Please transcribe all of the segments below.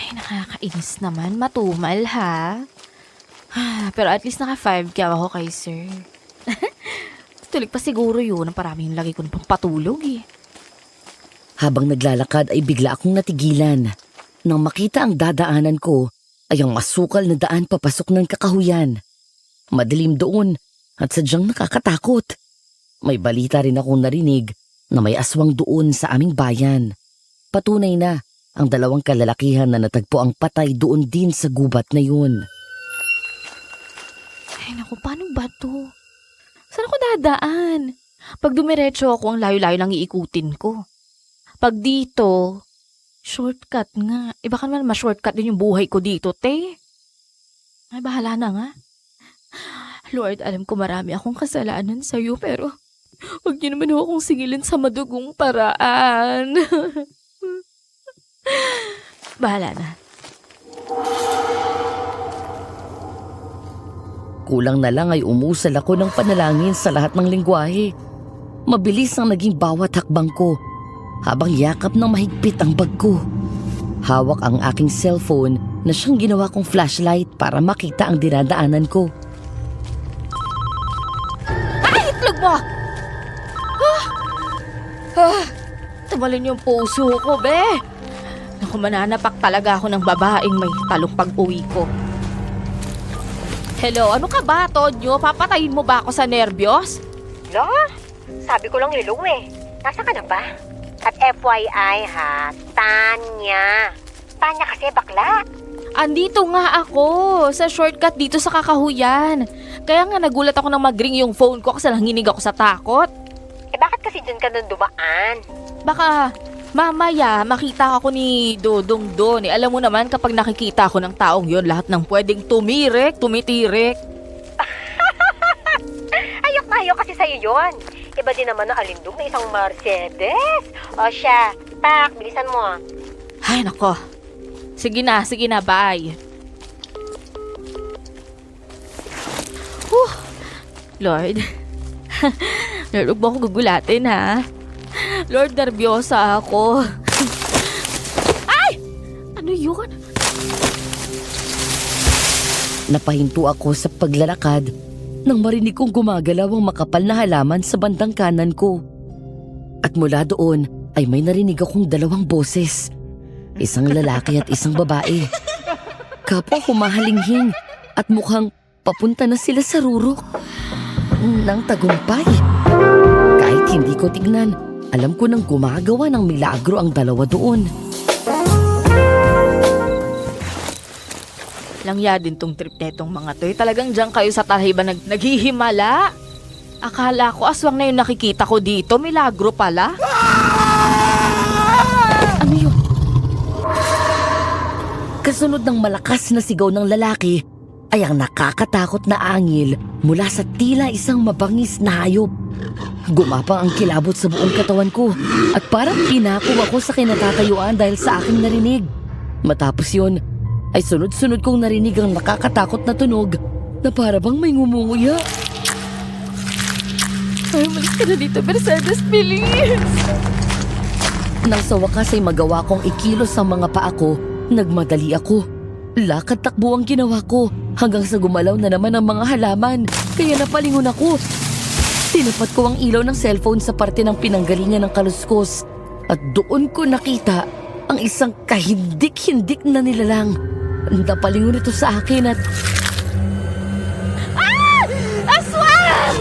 Nakakainis naman. Matumal, ha? Pero at least naka 5K ako kay sir. Tulig pa siguro yun. Ang parami yung lagi ko na pang patulog, eh. Habang naglalakad ay bigla akong natigilan. Nang makita ang dadaanan ko, ay ang masukal na daan papasok ng kakahuyan. Madilim doon at sadyang nakakatakot. May balita rin akong narinig na may aswang doon sa aming bayan. Patunay na ang dalawang kalalakihan na natagpo ang patay doon din sa gubat na yun. Ay, naku, paano ba to? Saan ako dadaan? Pag dumiretso ako, ang layo-layo lang iikutin ko. Pag dito, shortcut nga. Baka naman ma-shortcut din yung buhay ko dito, te. Ay, bahala na nga. Lord, alam ko marami akong kasalanan sa'yo, pero huwag niyo naman akong singilin sa madugong paraan. Bahala na. Kulang na lang ay umusal ako ng panalangin sa lahat ng lengguwahe. Mabilis ang naging bawat hakbang ko habang yakap ng mahigpit ang bag ko. Hawak ang aking cellphone na siyang ginawa kong flashlight para makita ang dinadaanan ko. Ay, itlog mo! Tumalon yung puso ko, be. Naku, mananapak talaga ako ng babaeng may talong pag-uwi ko. Hello, ano ka ba, Tonyo? Papatayin mo ba ako sa nerbiyos? Lo? Sabi ko lang hello eh. Nasa ka na ba? At FYI ha, Tanya. Tanya kasi bakla. Andito nga ako, sa shortcut dito sa Kakahuyan. Kaya nga nagulat ako nang mag-ring yung phone ko kasi nanginig ako sa takot. Eh bakit kasi dyan ka nun dumaan? Baka mamaya makita ako ni Dodong doon. Alam mo naman kapag nakikita ako ng taong yon, lahat ng pwedeng tumitirik. Ayok na ayok kasi sa'yo yon. Iba din naman na alindog na isang Mercedes. O siya, tak, bilisan mo. Ay, nako. Sige na, bye. Lord. Lord, huwag mo ako gugulatin, ha? Lord, nervyosa ako. Ay! Ano yun? Napahinto ako sa paglalakad nang marinig kong gumagalaw ang makapal na halaman sa bandang kanan ko. At mula doon ay may narinig akong dalawang boses. Isang lalaki at isang babae. Kapwa humahalinghing at mukhang papunta na sila sa rurok ng tagumpay. Kahit hindi ko tignan, alam ko nang gumagawa ng milagro ang dalawa doon. Langya din tong trip netong mga to. Talagang dyan kayo sa Talhiban naghihimala. Akala ko aswang na yung nakikita ko dito. Milagro pala. Ano yun? Kasunod ng malakas na sigaw ng lalaki ay ang nakakatakot na angil mula sa tila isang mabangis na hayop. Gumapang ang kilabot sa buong katawan ko at parang pinako ako sa kinatatayuan dahil sa aking narinig. Matapos yun, ay sunod-sunod kong narinig ang nakakatakot na tunog na para bang may ngumunguya. Ay, malis ka na dito, Mercedes, bilis! Nang sa wakas ay magawa kong ikilos ang mga paa ko, nagmadali ako. Lakad takbo ang ginawa ko hanggang sa gumalaw na naman ang mga halaman, kaya napalingon ako. Tinapat ko ang ilaw ng cellphone sa parte ng pinanggalingan ng kaluskos at doon ko nakita ang isang kahindik-hindik na nilalang. Napalingon ito sa akin at... Ah! Aswang!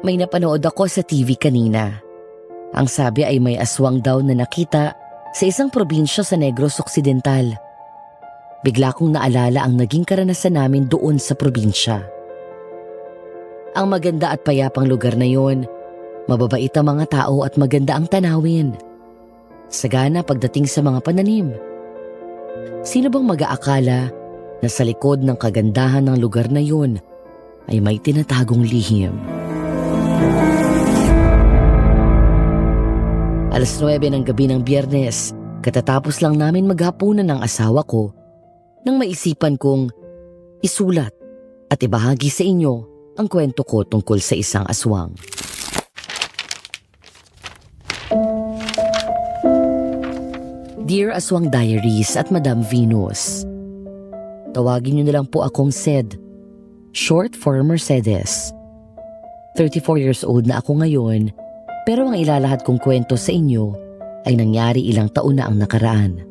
May napanood ako sa TV kanina. Ang sabi ay may aswang daw na nakita sa isang probinsya sa Negros Occidental. Bigla kong naalala ang naging karanasan namin doon sa probinsya. Ang maganda at payapang lugar na yon, mababait ang mga tao at maganda ang tanawin. Sagana pagdating sa mga pananim. Sino bang mag-aakala na sa likod ng kagandahan ng lugar na yon ay may tinatagong lihim? Alas 9 ng gabi ng Biyernes, katatapos lang namin maghapunan ng asawa ko nang maisipan kong isulat at ibahagi sa inyo ang kwento ko tungkol sa isang aswang. Dear Aswang Diaries at Madam Venus, tawagin niyo na lang po akong Sed, short for Mercedes. 34 years old na ako ngayon, pero ang ilalahad kong kwento sa inyo ay nangyari ilang taon na ang nakaraan.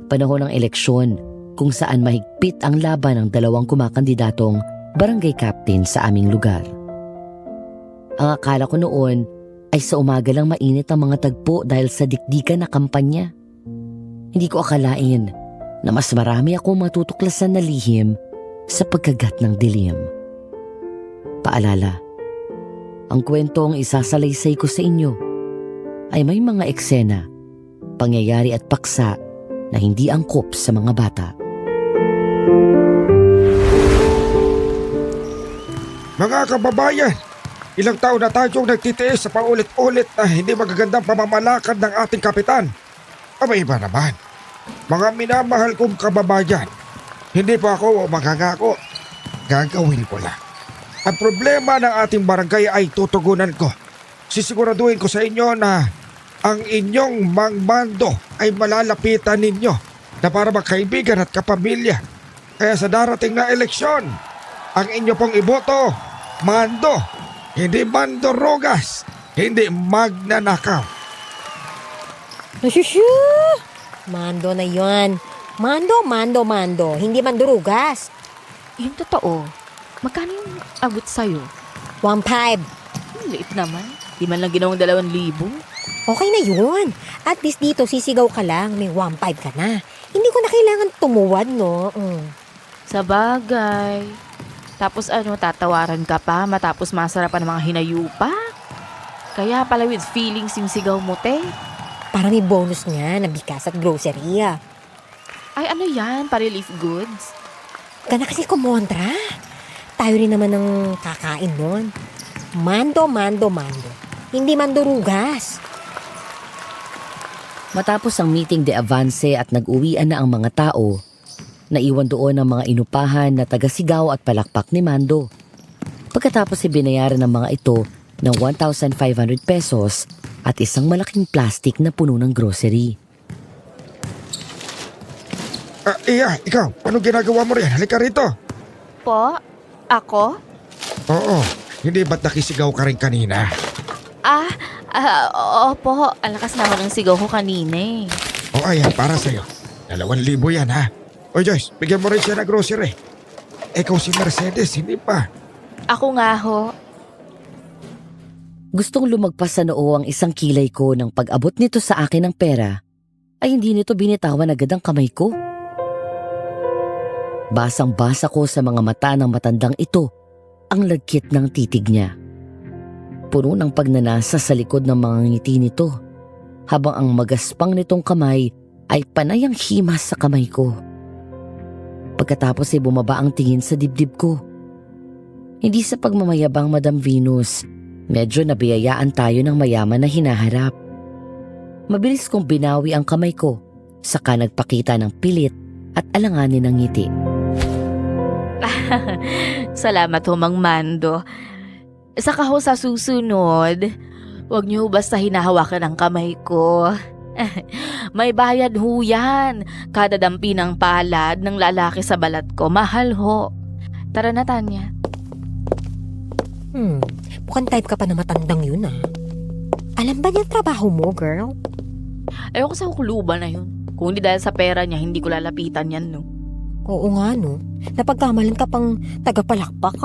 Panahon ng eleksyon kung saan mahigpit ang laban ng dalawang kumakandidatong barangay captain sa aming lugar. Ang akala ko noon ay sa umaga lang mainit ang mga tagpo dahil sa dikdikan na kampanya. Hindi ko akalain na mas marami akong matutuklasan na lihim sa pagkagat ng dilim. Paalala, ang kwentong isasalaysay ko sa inyo ay may mga eksena, pangyayari at paksa na hindi angkop sa mga bata. Mga kababayan, ilang taon na tayong nagtitiis sa paulit-ulit na hindi magagandang pamamalakad ng ating kapitan. Aba iba naman. Mga minamahal kong kababayan, hindi pa ako magangako. Gagawin ko lang. Ang problema ng ating barangay ay tutugunan ko. Sisiguraduhin ko sa inyo na ang inyong mangmando ay malalapitan ninyo na para magkaibigan at kapamilya. Kaya sa darating na eleksyon, ang inyo pong iboto, mando, hindi mando rogas, hindi magnanakaw. Shushu! Mando na yon. Mando. Hindi mandurugas. Yung totoo, magkano yung abot sa'yo? 1.5. Liit naman. Di man lang ginawang 2,000. Okay na yun. At least dito sisigaw ka lang, may 1.5 ka na. Hindi ko na kailangan tumuwad, no? Sa bagay. Tapos tatawaran ka pa matapos masarapan ng mga hinayupa? Kaya pala with feelings yung sigaw mo, te. Para may bonus nga na bigas at grocery. Ay, ano yan? Pa-relief goods? Ka na kasi kumontra. Tayo rin naman ng kakain nun. Mando. Hindi mandurugas. Matapos ang meeting de avance at nag-uwian na ang mga tao, naiwan doon ang mga inupahan na tagasigaw at palakpak ni Mando. Pagkatapos binayaran ng mga ito ng 1,500 pesos at isang malaking plastic na puno ng grocery. Iya, ikaw, anong ginagawa mo rin? Halika rito. Po? Ako? Oo, hindi ba't nakisigaw ka rin kanina? Opo. Ang lakas naman ng sigaw ko kanina eh. O ayan, para sa'yo. 2,000 yan ha. O Joyce, bigyan mo rin siya ng grocery. Ikaw si Mercedes, hindi pa. Ako nga ho. Gustong lumagpas sa noo ang isang kilay ko nang pag-abot nito sa akin ng pera, ay hindi nito binitawan agad ang kamay ko. Basang-basa ko sa mga mata ng matandang ito ang lagkit ng titig niya. Puno ng pagnanasa sa likod ng mga ngiti nito, habang ang magaspang nitong kamay ay panay ang himas sa kamay ko. Pagkatapos bumaba ang tingin sa dibdib ko. Hindi sa pagmamayabang, Madam Venus, medyo nabiyayaan tayo ng mayaman na hinaharap. Mabilis kong binawi ang kamay ko, saka nagpakita ng pilit at alanganin ng ngiti. Salamat ho, Mang Mando. Saka ho sa susunod, huwag niyo basta hinahawakan ang kamay ko. May bayad ho yan. Kada dampi ng palad ng lalaki sa balat ko, mahal ho. Tara na, Tanya. Mukhang type ka pa na matandang yun Alam ba niya trabaho mo, girl? Ayoko sa kuluban na yun. Kung hindi dahil sa pera niya, hindi ko lalapitan yan, no? Oo nga, no? Napagkamalan ka pang tagapalakpak,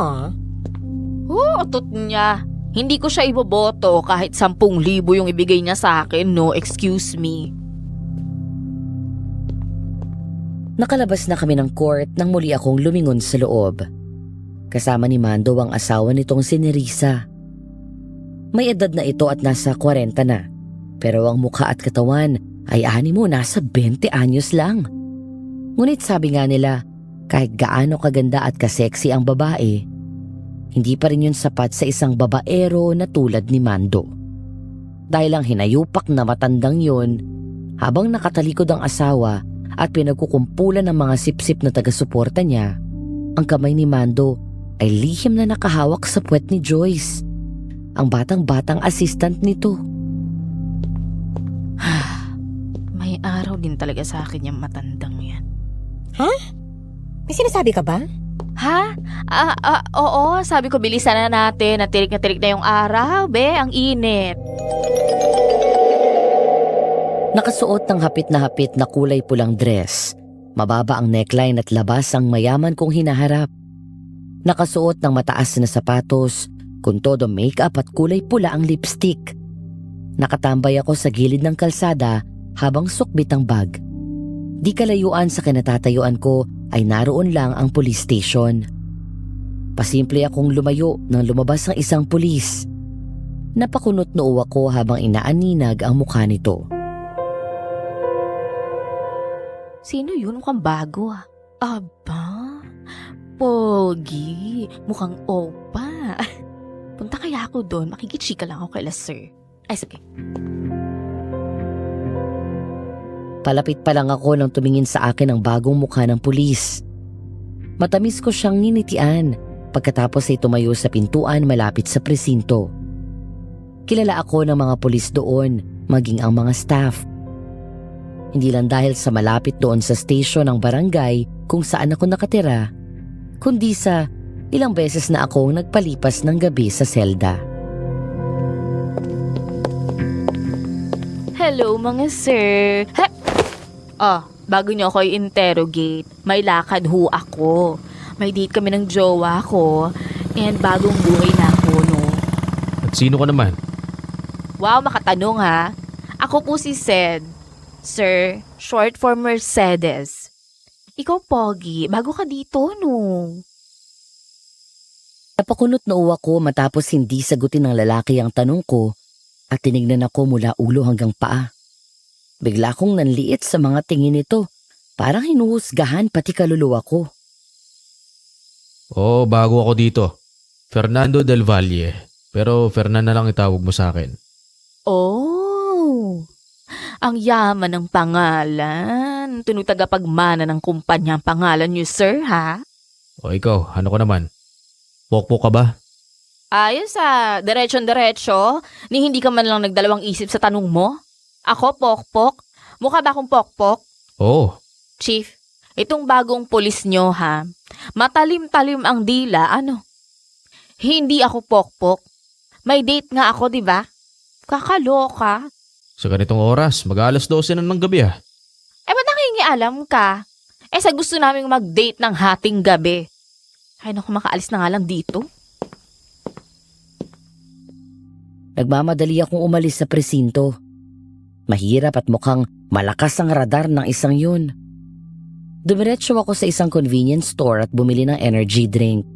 Otot niya. Hindi ko siya iboboto kahit 10,000 yung ibigay niya sa akin, no? Excuse me. Nakalabas na kami ng court nang muli akong lumingon sa loob. Kasama ni Mando ang asawa nitong si Nerissa. May edad na ito at nasa 40 na. Pero ang mukha at katawan ay animo nasa 20 anyos lang. Ngunit sabi nga nila, kahit gaano kaganda at kaseksi ang babae, hindi pa rin yun sapat sa isang babaero na tulad ni Mando. dahil ang hinayupak na matandang yun, habang nakatalikod ang asawa at pinagkukumpulan ng mga sipsip na taga-suporta niya, ang kamay ni Mando ay lihim na nakahawak sa puwet ni Joyce, ang batang-batang assistant nito. May araw din talaga sa akin yung matandang yan. May sinasabi ka ba? Ha? Oo, sabi ko bilisan na natin. Natirik na yung araw, be. Ang init. Nakasuot ng hapit na kulay pulang dress. Mababa ang neckline at labas ang mayaman kong hinaharap. Nakasuot ng mataas na sapatos, kung todo makeup at kulay pula ang lipstick. Nakatambay ako sa gilid ng kalsada habang sukbit ang bag. Di kalayuan sa kinatatayuan ko ay naroon lang ang police station. Pasimple akong lumayo nang lumabas ang isang pulis. Napakunot noo ako habang inaaninag ang mukha nito. Sino yun? Mukhang bago ah. Aba, pogi. Mukhang opa. Punta kaya ako doon. Makikitsika lang ako kay sir. Ay, sige. Palapit pa lang ako nang tumingin sa akin ang bagong mukha ng pulis. Matamis ko siyang ninitian pagkatapos ay tumayo sa pintuan malapit sa presinto. Kilala ako ng mga pulis doon, maging ang mga staff. Hindi lang dahil sa malapit doon sa station ng barangay kung saan ako nakatira, kundi sa ilang beses na akong nagpalipas ng gabi sa selda. Hello mga sir. Bago niyo ako i-interrogate, may lakad ho ako. May date kami ng jowa ko and bagong buhay na ako, no? At sino ka naman? Wow, makatanong ha. Ako po si Sed. Sir, short for Mercedes. Ikaw, Pogi, bago ka dito, no? Napakunot noo ako matapos hindi sagutin ng lalaki ang tanong ko at tinignan ako mula ulo hanggang paa. Bigla akong nanliit sa mga tingin nito. Parang hinuhusgahan pati kaluluwa ko. Bago ako dito. Fernando Del Valle. Pero Fernan na lang itawag mo sa akin. Oh, ang yaman ng pangalan. Tinutagapagmana ng kumpanya ang pangalan niyo, sir, ha? Ikaw, ano ka naman? Pokpok ka ba? Ayos diretsyon-diretso. Ni hindi ka man lang nagdalawang isip sa tanong mo. Ako, pokpok? Mukha ba akong pokpok? Oo. Chief, itong bagong pulis nyo, ha? Matalim-talim ang dila, ano? Hindi ako pokpok. May date nga ako, di ba? Kakaloka. Sa ganitong oras, mag-alas 12 na ng gabi Ba't nakingialam ka? Sa gusto naming mag-date ng hating gabi. Ay, naku, makaalis na nga lang dito. Nagmamadali akong umalis sa presinto. Mahirap at mukhang malakas ang radar ng isang yun. Dumiretso ako sa isang convenience store at bumili ng energy drink.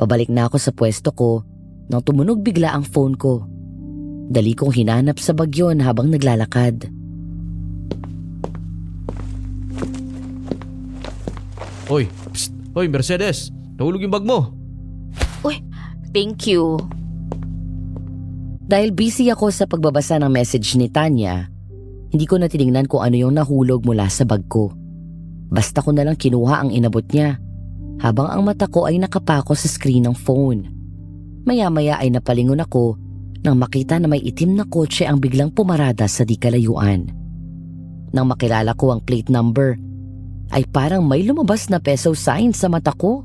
Pabalik na ako sa pwesto ko nang tumunog bigla ang phone ko. Dali kong hinanap sa bag yun habang naglalakad. Hoy, psst! Hoy, Mercedes! Nahulog yung bag mo! Thank you. Dahil busy ako sa pagbabasa ng message ni Tanya, hindi ko na tinignan kung ano yung nahulog mula sa bag ko. Basta ko na lang kinuha ang inabot niya, habang ang mata ko ay nakapako sa screen ng phone. Maya-maya ay napalingon ako nang makita na may itim na kotse ang biglang pumarada sa di kalayuan. Nang makilala ko ang plate number, ay parang may lumabas na peso sign sa mata ko.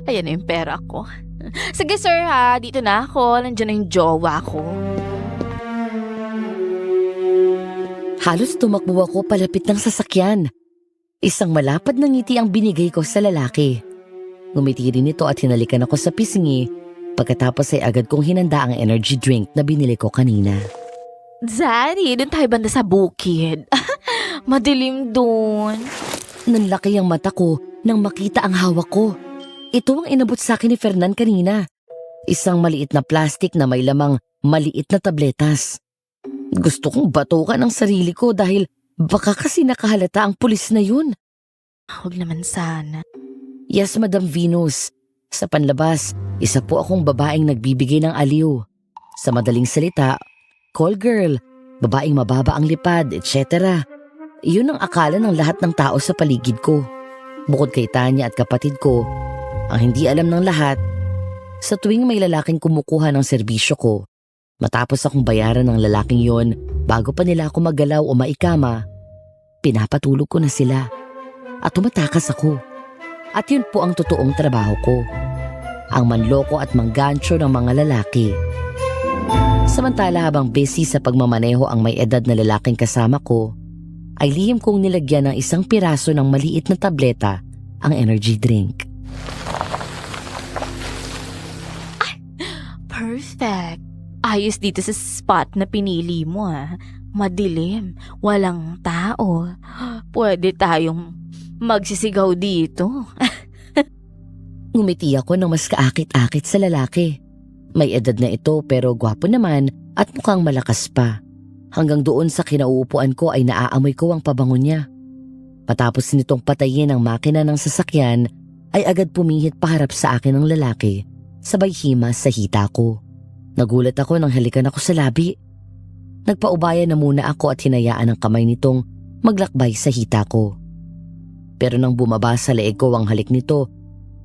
Ayan na yung pera ko. Sige sir ha, dito na ako. Nandiyan na yung jowa ko. Halos tumakbo ako palapit ng sasakyan. Isang malapad na ngiti ang binigay ko sa lalaki. Ngumiti rin ito at hinalikan ako sa pisngi. Pagkatapos ay agad kong hinanda ang energy drink na binili ko kanina. Zari, doon tayo banda sa bukid. Madilim doon. Nanlaki ang mata ko nang makita ang hawak ko. Ito ang inabot sa akin ni Fernan kanina. Isang maliit na plastic na may lamang maliit na tabletas. Gusto kong batukan ang sarili ko dahil baka kasi nakahalata ang pulis na yun. Huwag naman sana. Yes, Madam Venus. Sa panlabas, isa po akong babaeng nagbibigay ng aliw. Sa madaling salita, call girl, babaeng mababa ang lipad, etc. Iyon ang akala ng lahat ng tao sa paligid ko. Bukod kay Tanya at kapatid ko, ang hindi alam ng lahat, sa tuwing may lalaking kumukuha ng serbisyo ko, matapos akong bayaran ng lalaking yon bago pa nila ako maggalaw o maikama, pinapatulog ko na sila at tumatakas ako. At yun po ang totoong trabaho ko, ang manloko at manggancho ng mga lalaki. Samantala habang busy sa pagmamaneho ang may edad na lalaking kasama ko, ay lihim kong nilagyan ng isang piraso ng maliit na tableta ang energy drink. Perfect. Ayos dito sa spot na pinili mo Madilim, walang tao. Pwede tayong magsisigaw dito. Ngumiti ako ng mas kaakit-akit sa lalaki. May edad na ito pero gwapo naman at mukhang malakas pa. Hanggang doon sa kinauupuan ko ay naaamoy ko ang pabango niya. Matapos nitong patayin ang makina ng sasakyan, ay agad pumihit paharap sa akin ang lalaki, sabay himas sa hita ko. Nagulat ako nang halikan ako sa labi. Nagpaubaya na muna ako at hinayaan ang kamay nitong maglakbay sa hita ko. Pero nang bumaba sa leeg ko ang halik nito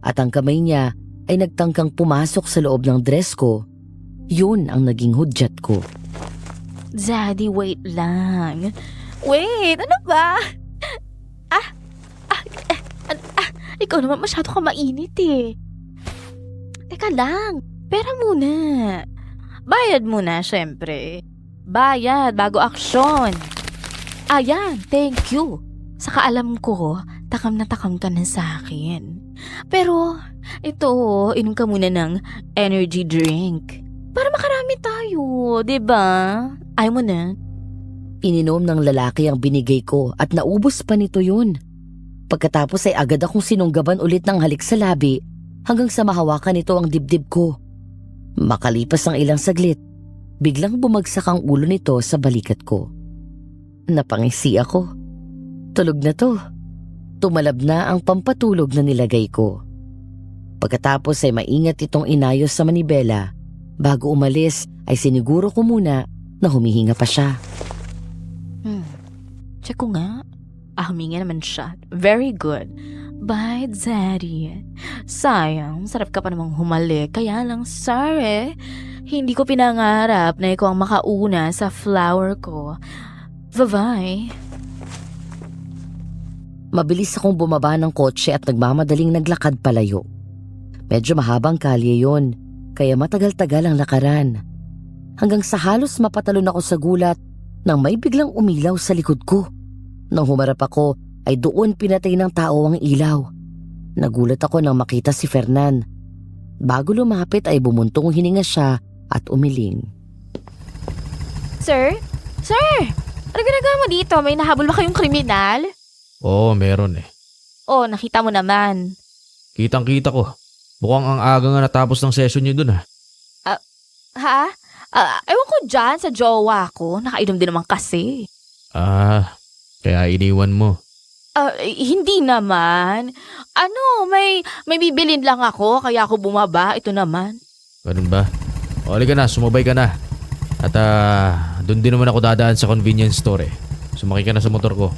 at ang kamay niya ay nagtangkang pumasok sa loob ng dress ko, yun ang naging hudyat ko. Zaddy, wait lang. Wait, ano ba? Ikaw naman masyado ka mainit eh. Teka lang, pera muna. Bayad muna, syempre. Bayad, bago aksyon. Ayan, thank you. Saka alam ko, takam na takam ka na sa akin. Pero, ito, inom ka muna ng energy drink. Para makarami tayo, diba? Ayaw mo na? Ininom ng lalaki ang binigay ko at naubos pa nito yun. Pagkatapos ay agad akong sinunggaban ulit ng halik sa labi hanggang sa mahawakan nito ang dibdib ko. Makalipas ang ilang saglit, biglang bumagsak ang ulo nito sa balikat ko. Napangisi ako. Tulog na to. Tumalab na ang pampatulog na nilagay ko. Pagkatapos ay maingat itong inayos sa manibela. Bago umalis ay siniguro ko muna na humihinga pa siya. Check ko nga. Huminga naman siya. Very good. Bye, Daddy. Sayang, sarap ka pa namang humalik. Kaya lang, sorry. Hindi ko pinangarap na ikaw ang makauna sa flower ko. Bye-bye. Mabilis akong bumaba ng kotse at nagmamadaling naglakad palayo. Medyo mahabang kalye yon, kaya matagal-tagal ang lakaran. Hanggang sa halos mapatalon ako sa gulat nang may biglang umilaw sa likod ko. Nang humarap ako ay doon pinatay ng tao ang ilaw. Nagulat ako nang makita si Fernan. Bago lumapit ay bumuntong hininga siya at umiling. Sir? Sir! Ano ginagawa mo dito? May nahabol ba kayong kriminal? Oo, meron eh. Oh, nakita mo naman. Kitang-kita ko. Mukhang ang aga nga natapos ng session niyo dun Ha? Ewan ko dyan sa jowa ko. Nakainom din naman kasi. Kaya iniwan mo. Hindi naman. May bibilin lang ako, kaya ako bumaba. Ito naman. Ganun ba? O, halika na, sumabay ka na. At doon din naman ako dadaan sa convenience store eh. Sumakay ka na sa motor ko.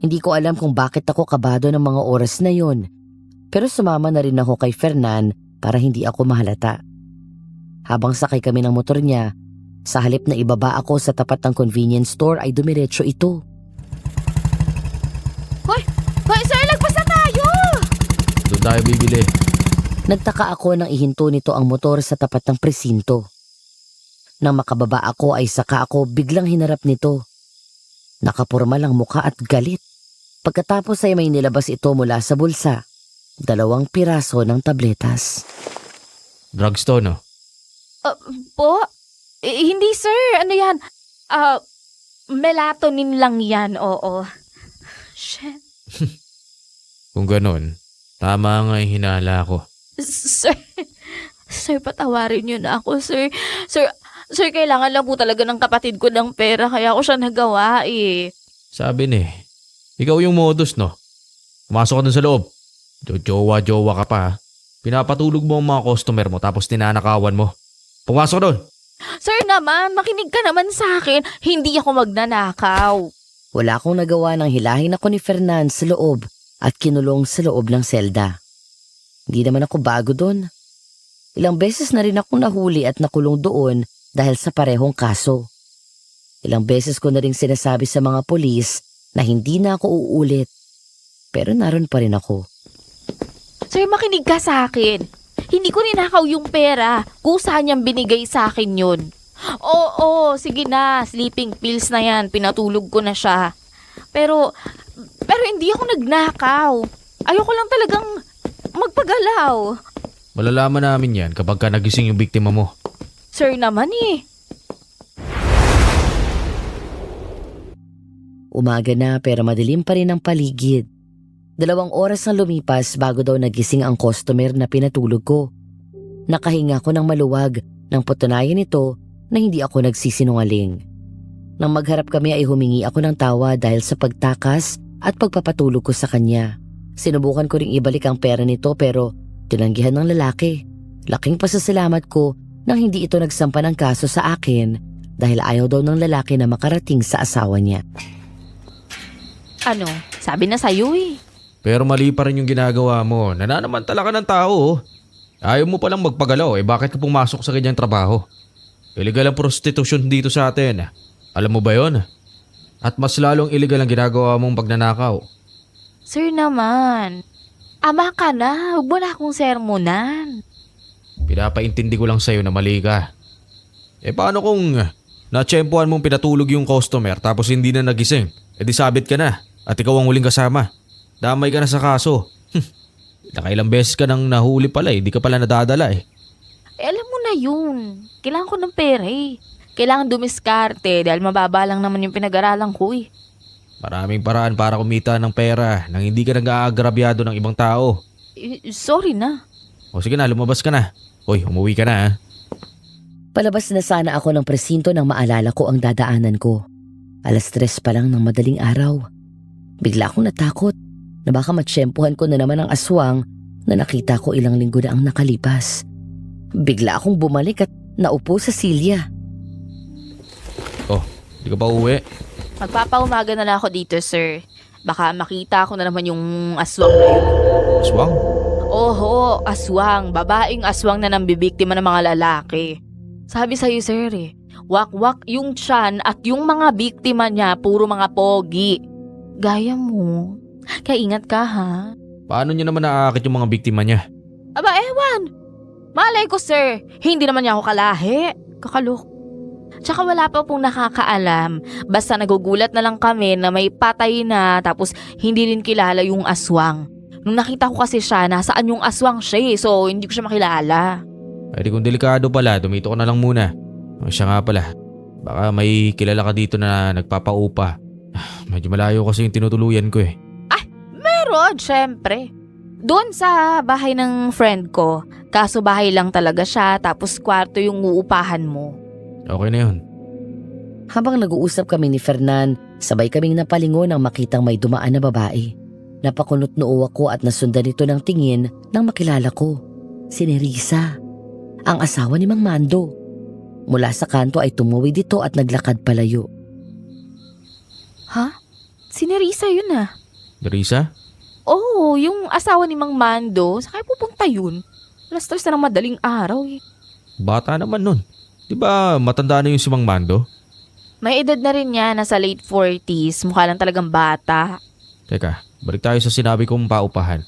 Hindi ko alam kung bakit ako kabado ng mga oras na yon. Pero sumama na rin ako kay Fernan para hindi ako mahalata. Habang sakay kami ng motor niya, sa halip na ibaba ako sa tapat ng convenience store ay dumiretso ito. Hoy, sir, lagpas na tayo! Doon tayo bibili. Nagtaka ako nang ihinto nito ang motor sa tapat ng presinto. Nang makababa ako ay saka ako biglang hinarap nito. Nakapurma lang muka at galit. Pagkatapos ay may nilabas ito mula sa bulsa. 2 piraso ng tabletas. Drugs to, no? Po? Hindi, sir. Ano yan? Melatonin lang yan, oo. Shit. Kung ganun, tama nga yung hinala ko. Sir, patawarin niyo na ako, sir. Sir, kailangan lang po talaga ng kapatid ko ng pera, kaya ako siya nagawa eh. Sabi ni, ikaw yung modus, no? Pumasok ka dun sa loob. Jowa-jowa ka pa. Pinapatulog mo ang mga customer mo tapos tinanakawan mo. Pumasok doon. Sir naman, makinig ka naman sa akin. Hindi ako magnanakaw. Wala akong nagawa nang hilahin ako ni Fernan sa loob at kinulong sa loob ng selda. Hindi naman ako bago doon. Ilang beses na rin akong nahuli at nakulong doon dahil sa parehong kaso. Ilang beses ko na rin sinasabi sa mga polis na hindi na ako uulit. Pero naroon pa rin ako. Sir, makinig ka sa akin. Hindi ko ninakaw yung pera. Kusa niyang binigay sa akin yun. Oo, sige na. Sleeping pills na yan. Pinatulog ko na siya. Pero hindi ako nagnakaw. Ayoko lang talagang magpagalaw. Malalaman namin yan kapag ka nagising yung biktima mo. Sir naman eh. Umaga na pero madilim pa rin ang paligid. 2 oras na lumipas bago daw nagising ang customer na pinatulog ko. Nakahinga ko ng maluwag nang patunayan ito na hindi ako nagsisinungaling. Nang magharap kami ay humingi ako ng tawa dahil sa pagtakas at pagpapatulog ko sa kanya. Sinubukan ko ring ibalik ang pera nito pero tinanggihan ng lalaki. Laking pasasalamat ko nang hindi ito nagsampa ng kaso sa akin dahil ayaw daw ng lalaki na makarating sa asawa niya. Ano, sabi na sa'yo eh. Pero mali pa rin yung ginagawa mo. Nananamantala ka ng tao. Oh. Ayaw mo palang magpagalaw. Bakit ka pumasok sa ganyang trabaho? Illegal ang prostitution dito sa atin. Alam mo ba yon? At mas lalong illegal ang ginagawa mong pagnanakaw. Sir naman, ama ka na. Huwag mo na akong sermonan. Pinapaintindi ko lang sa'yo na mali ka. Paano kung natsyempohan mong pinatulog yung customer tapos hindi na nagising? Di sabit ka na at ikaw ang huling kasama. Damay ka na sa kaso. Nakailang beses ka nang nahuli pala di ka pala nadadala Alam mo na yun. Kailangan ko ng pera eh. Kailangan dumiskarte dahil mababa lang naman yung pinag-aralan ko eh. Maraming paraan para kumita ng pera nang hindi ka nag-aagrabyado ng ibang tao. Sorry na. O sige na, lumabas ka na. Hoy, umuwi ka na Palabas na sana ako ng presinto nang maalala ko ang dadaanan ko. 3:00 pa lang ng madaling araw. Bigla akong natakot na baka matsyempohan ko na naman ang aswang na nakita ko ilang linggo na ang nakalipas. Bigla akong bumalik at naupo sa silya. Oh, di ka pa uwi? Magpapaumaga na lang ako dito, sir. Baka makita ko na naman yung aswang na yun. Aswang? Oho, aswang. Babaeng aswang na nambibiktima ng mga lalaki. Sabi sa'yo, sir eh. Wak-wak yung tiyan at yung mga biktima niya puro mga pogi. Gaya mo. Kaya ingat ka ha. Paano niya naman naaakit yung mga biktima niya? Aba, ewan. Malay ko, sir. Hindi naman niya ako kalahi. Kakalok. Tsaka wala pa pong nakakaalam. Basta nagugulat na lang kami na may patay na tapos hindi rin kilala yung aswang. Nung nakita ko kasi siya, nasaan yung aswang siya eh. So, hindi ko siya makilala. Di kung delikado pala, dumito ka na lang muna. Siya nga pala. Baka may kilala ka dito na nagpapaupa. Medyo malayo kasi yung tinutuluyan ko eh. Meron, syempre. Doon sa bahay ng friend ko. Kaso bahay lang talaga siya tapos kwarto yung uupahan mo. Okay na yun. Habang nag-uusap kami ni Fernan, sabay kaming napalingon nang makitang may dumaan na babae. Napakunot noo ako at nasundan ito ng tingin nang makilala ko. Si Nerissa, ang asawa ni Mang Mando. Mula sa kanto ay tumuwid dito at naglakad palayo. Ha? Si Nerissa yun ah. Nerissa? Oo, yung asawa ni Mang Mando. Saan kayo pupunta yun? 3:00 na ng madaling araw eh. Bata naman nun. Di ba matanda na yung si Mang Mando? May edad na rin niya, nasa late 40s. Mukha lang talagang bata. Teka, balik tayo sa sinabi kong paupahan.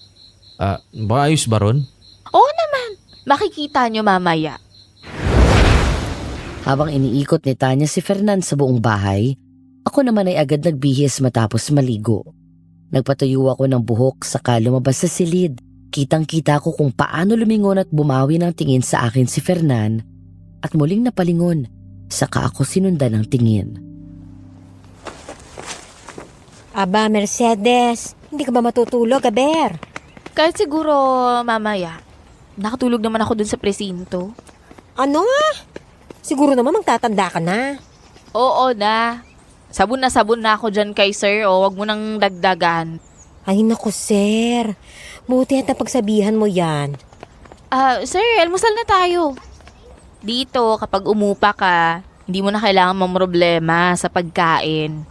Maayos ba ron? Oo naman. Makikita nyo mamaya. Habang iniikot ni Tanya si Fernan sa buong bahay, ako naman ay agad nagbihis matapos maligo. Nagpatayo ako ng buhok saka lumabas sa silid. Kitang-kita ko kung paano lumingon at bumawi ng tingin sa akin si Fernan at muling napalingon saka ako sinundan ng tingin. Aba, Mercedes, hindi ka ba matutulog, Aber? Kahit siguro mamaya. Nakatulog naman ako dun sa presinto. Ano nga? Siguro naman magtatanda ka na. Oo na. Sabon na ako dyan kay sir o wag mo nang dagdagan. Ay naku, sir. Buti at napagsabihan mo yan. Sir, almusal na tayo. Dito, kapag umupa ka, hindi mo na kailangan mamroblema sa pagkain.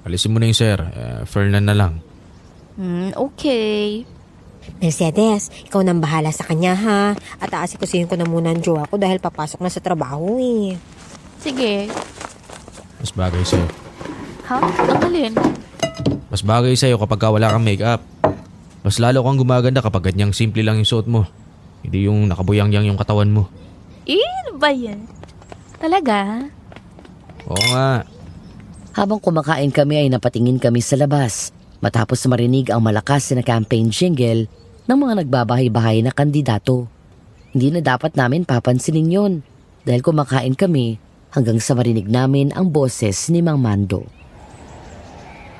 Alisin mo na yung sir. Fernan na lang. Okay. Mercedes, ikaw nang bahala sa kanya ha. At aasikasuhin ko na muna ang jowa ko dahil papasok na sa trabaho eh. Sige. Mas bagay sa'yo. Ha? Ang alin? Mas bagay sa'yo kapag wala kang make-up. Mas lalo kang gumaganda kapag ganyang simple lang yung suot mo. Hindi yung nakabuyang-yang yung katawan mo. Ano ba yan? Talaga? Oo nga. Habang kumakain kami ay napatingin kami sa labas matapos marinig ang malakas na campaign jingle ng mga nagbabahay-bahay na kandidato. Hindi na dapat namin papansinin yon dahil kumakain kami hanggang sa marinig namin ang boses ni Mang Mando.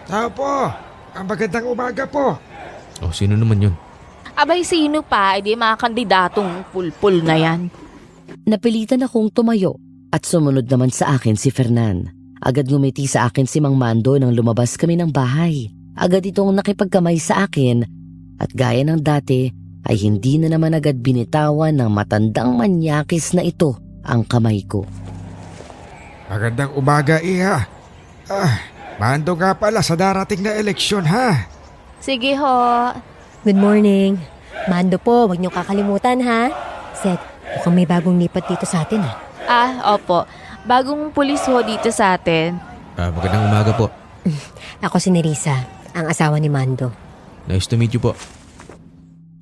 Tao po! Ang magandang umaga po! Oh, sino naman yun? Abay, sino pa? Di mga kandidatong pulpul na yan. Napilitan akong tumayo at sumunod naman sa akin si Fernan. Agad ngumiti sa akin si Mang Mando nang lumabas kami ng bahay. Agad itong nakipagkamay sa akin at gaya ng dati ay hindi na naman agad binitawan ng matandang manyakis na ito ang kamay ko. Magandang umaga, Iha. Mando nga pala sa darating na eleksyon, ha? Sige ho. Good morning. Mando po, huwag niyo kakalimutan ha. Seth, mukhang may bagong lipat dito sa atin ha. Opo. Bagong pulis ho dito sa atin. Magandang umaga po. Ako si Nerissa, ang asawa ni Mando. Nice to meet you po.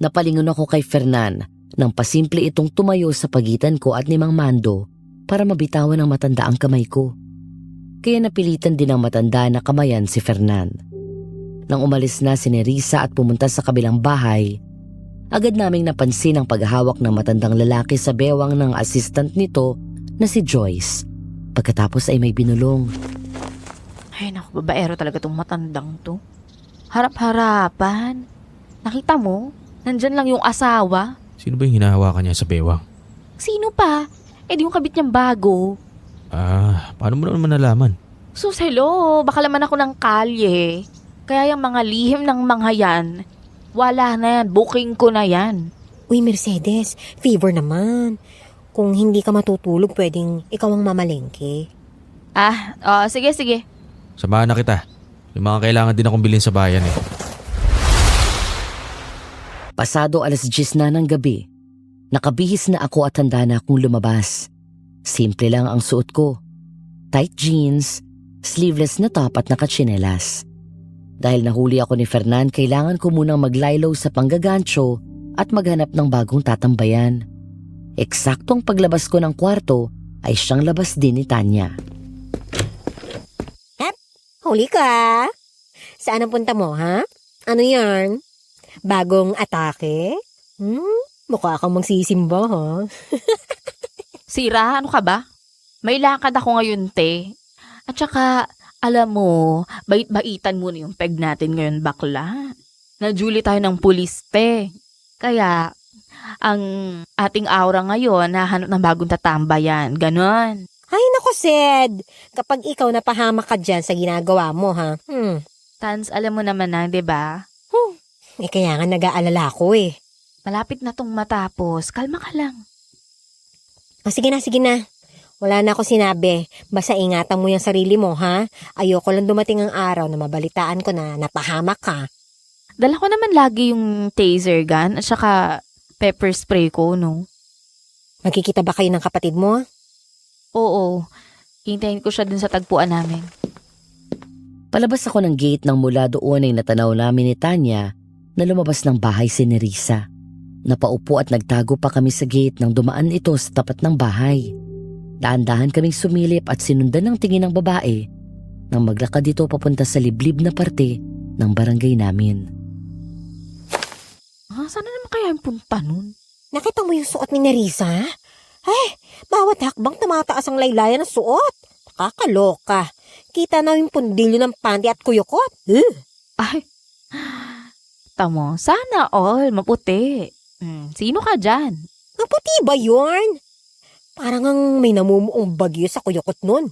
Napalingon ako kay Fernan nang pasimple itong tumayo sa pagitan ko at ni Mang Mando para mabitawan ng matanda ang kamay ko. Kaya napilitan din ng matanda na kamayan si Fernan. Nang umalis na si Nerissa at pumunta sa kabilang bahay, agad naming napansin ang paghahawak ng matandang lalaki sa bewang ng assistant nito na si Joyce. Pagkatapos ay may binulong. Ay naku, babaero talaga tong matandang to. Harap-harapan. Nakita mo? Nandyan lang yung asawa. Sino ba yung hinahawakan niya sa bewang? Sino pa? Di yung kabit niyang bago. Paano mo naman nalaman? Sus, hello. Baka laman ako ng kalye. Kaya yung mga lihim ng mga yan, wala na yan. Booking ko na yan. Uy Mercedes, favor naman. Kung hindi ka matutulog, pwedeng ikaw ang mamalengke. Sige. Samahan na kita. May mga kailangan din akong bilhin sa bayan eh. Pasado 10:00 na ng gabi. Nakabihis na ako at handa na akong lumabas. Simple lang ang suot ko. Tight jeans, sleeveless na top at nakatsinelas. Dahil nahuli ako ni Fernan, kailangan ko munang maglaylo sa panggagancho at maghanap ng bagong tatambayan. Eksaktong paglabas ko ng kwarto ay siyang labas din ni Tanya. Huli ka? Saan ang punta mo ha? Ano yan? Bagong atake? Mukha kang magsisimba ha? Sira, ano ka ba? May lakad ako ngayon, te. At saka, alam mo, bait-baitan muna yung peg natin ngayon, bakla. Najuli tayo ng pulis, te. Kaya, ang ating aura ngayon, nahanap ng bagong tatambayan. Ganon. Ay nako Sed, kapag ikaw napahamak ka dyan sa ginagawa mo ha? Tans, alam mo naman na, 'di ba? Kaya nga nag-aalala ko eh. Malapit na tong matapos. Kalma ka lang. Sige na. Wala na ako sinabi. Basta ingatan mo yung sarili mo ha? Ayoko lang dumating ang araw na mabalitaan ko na napahamak ka. Dala ko naman lagi yung taser gun at saka pepper spray ko, no? Magkikita ba kayo ng kapatid mo? Oo. Hintayin ko siya dun sa tagpuan namin. Palabas ako ng gate nang mula doon ay natanaw namin ni Tanya na lumabas ng bahay si Nerissa. Napaupo at nagtago pa kami sa gate nang dumaan ito sa tapat ng bahay. Dahan-dahan kaming sumilip at sinundan ng tingin ng babae nang maglakad ito papunta sa liblib na parte ng barangay namin. Saan na naman kaya yung punta nun? Nakita mo yung suot ni Nerissa? Ay, bawat hakbang tumataas ang laylayan ng suot. Nakakaloka. Kita na yung pundilyo ng panty at kuyukot. Ay, tamo, sana all maputi. Sino ka dyan? Maputi ba yun? Parang ang may namumuong bagyo sa kuyukot nun.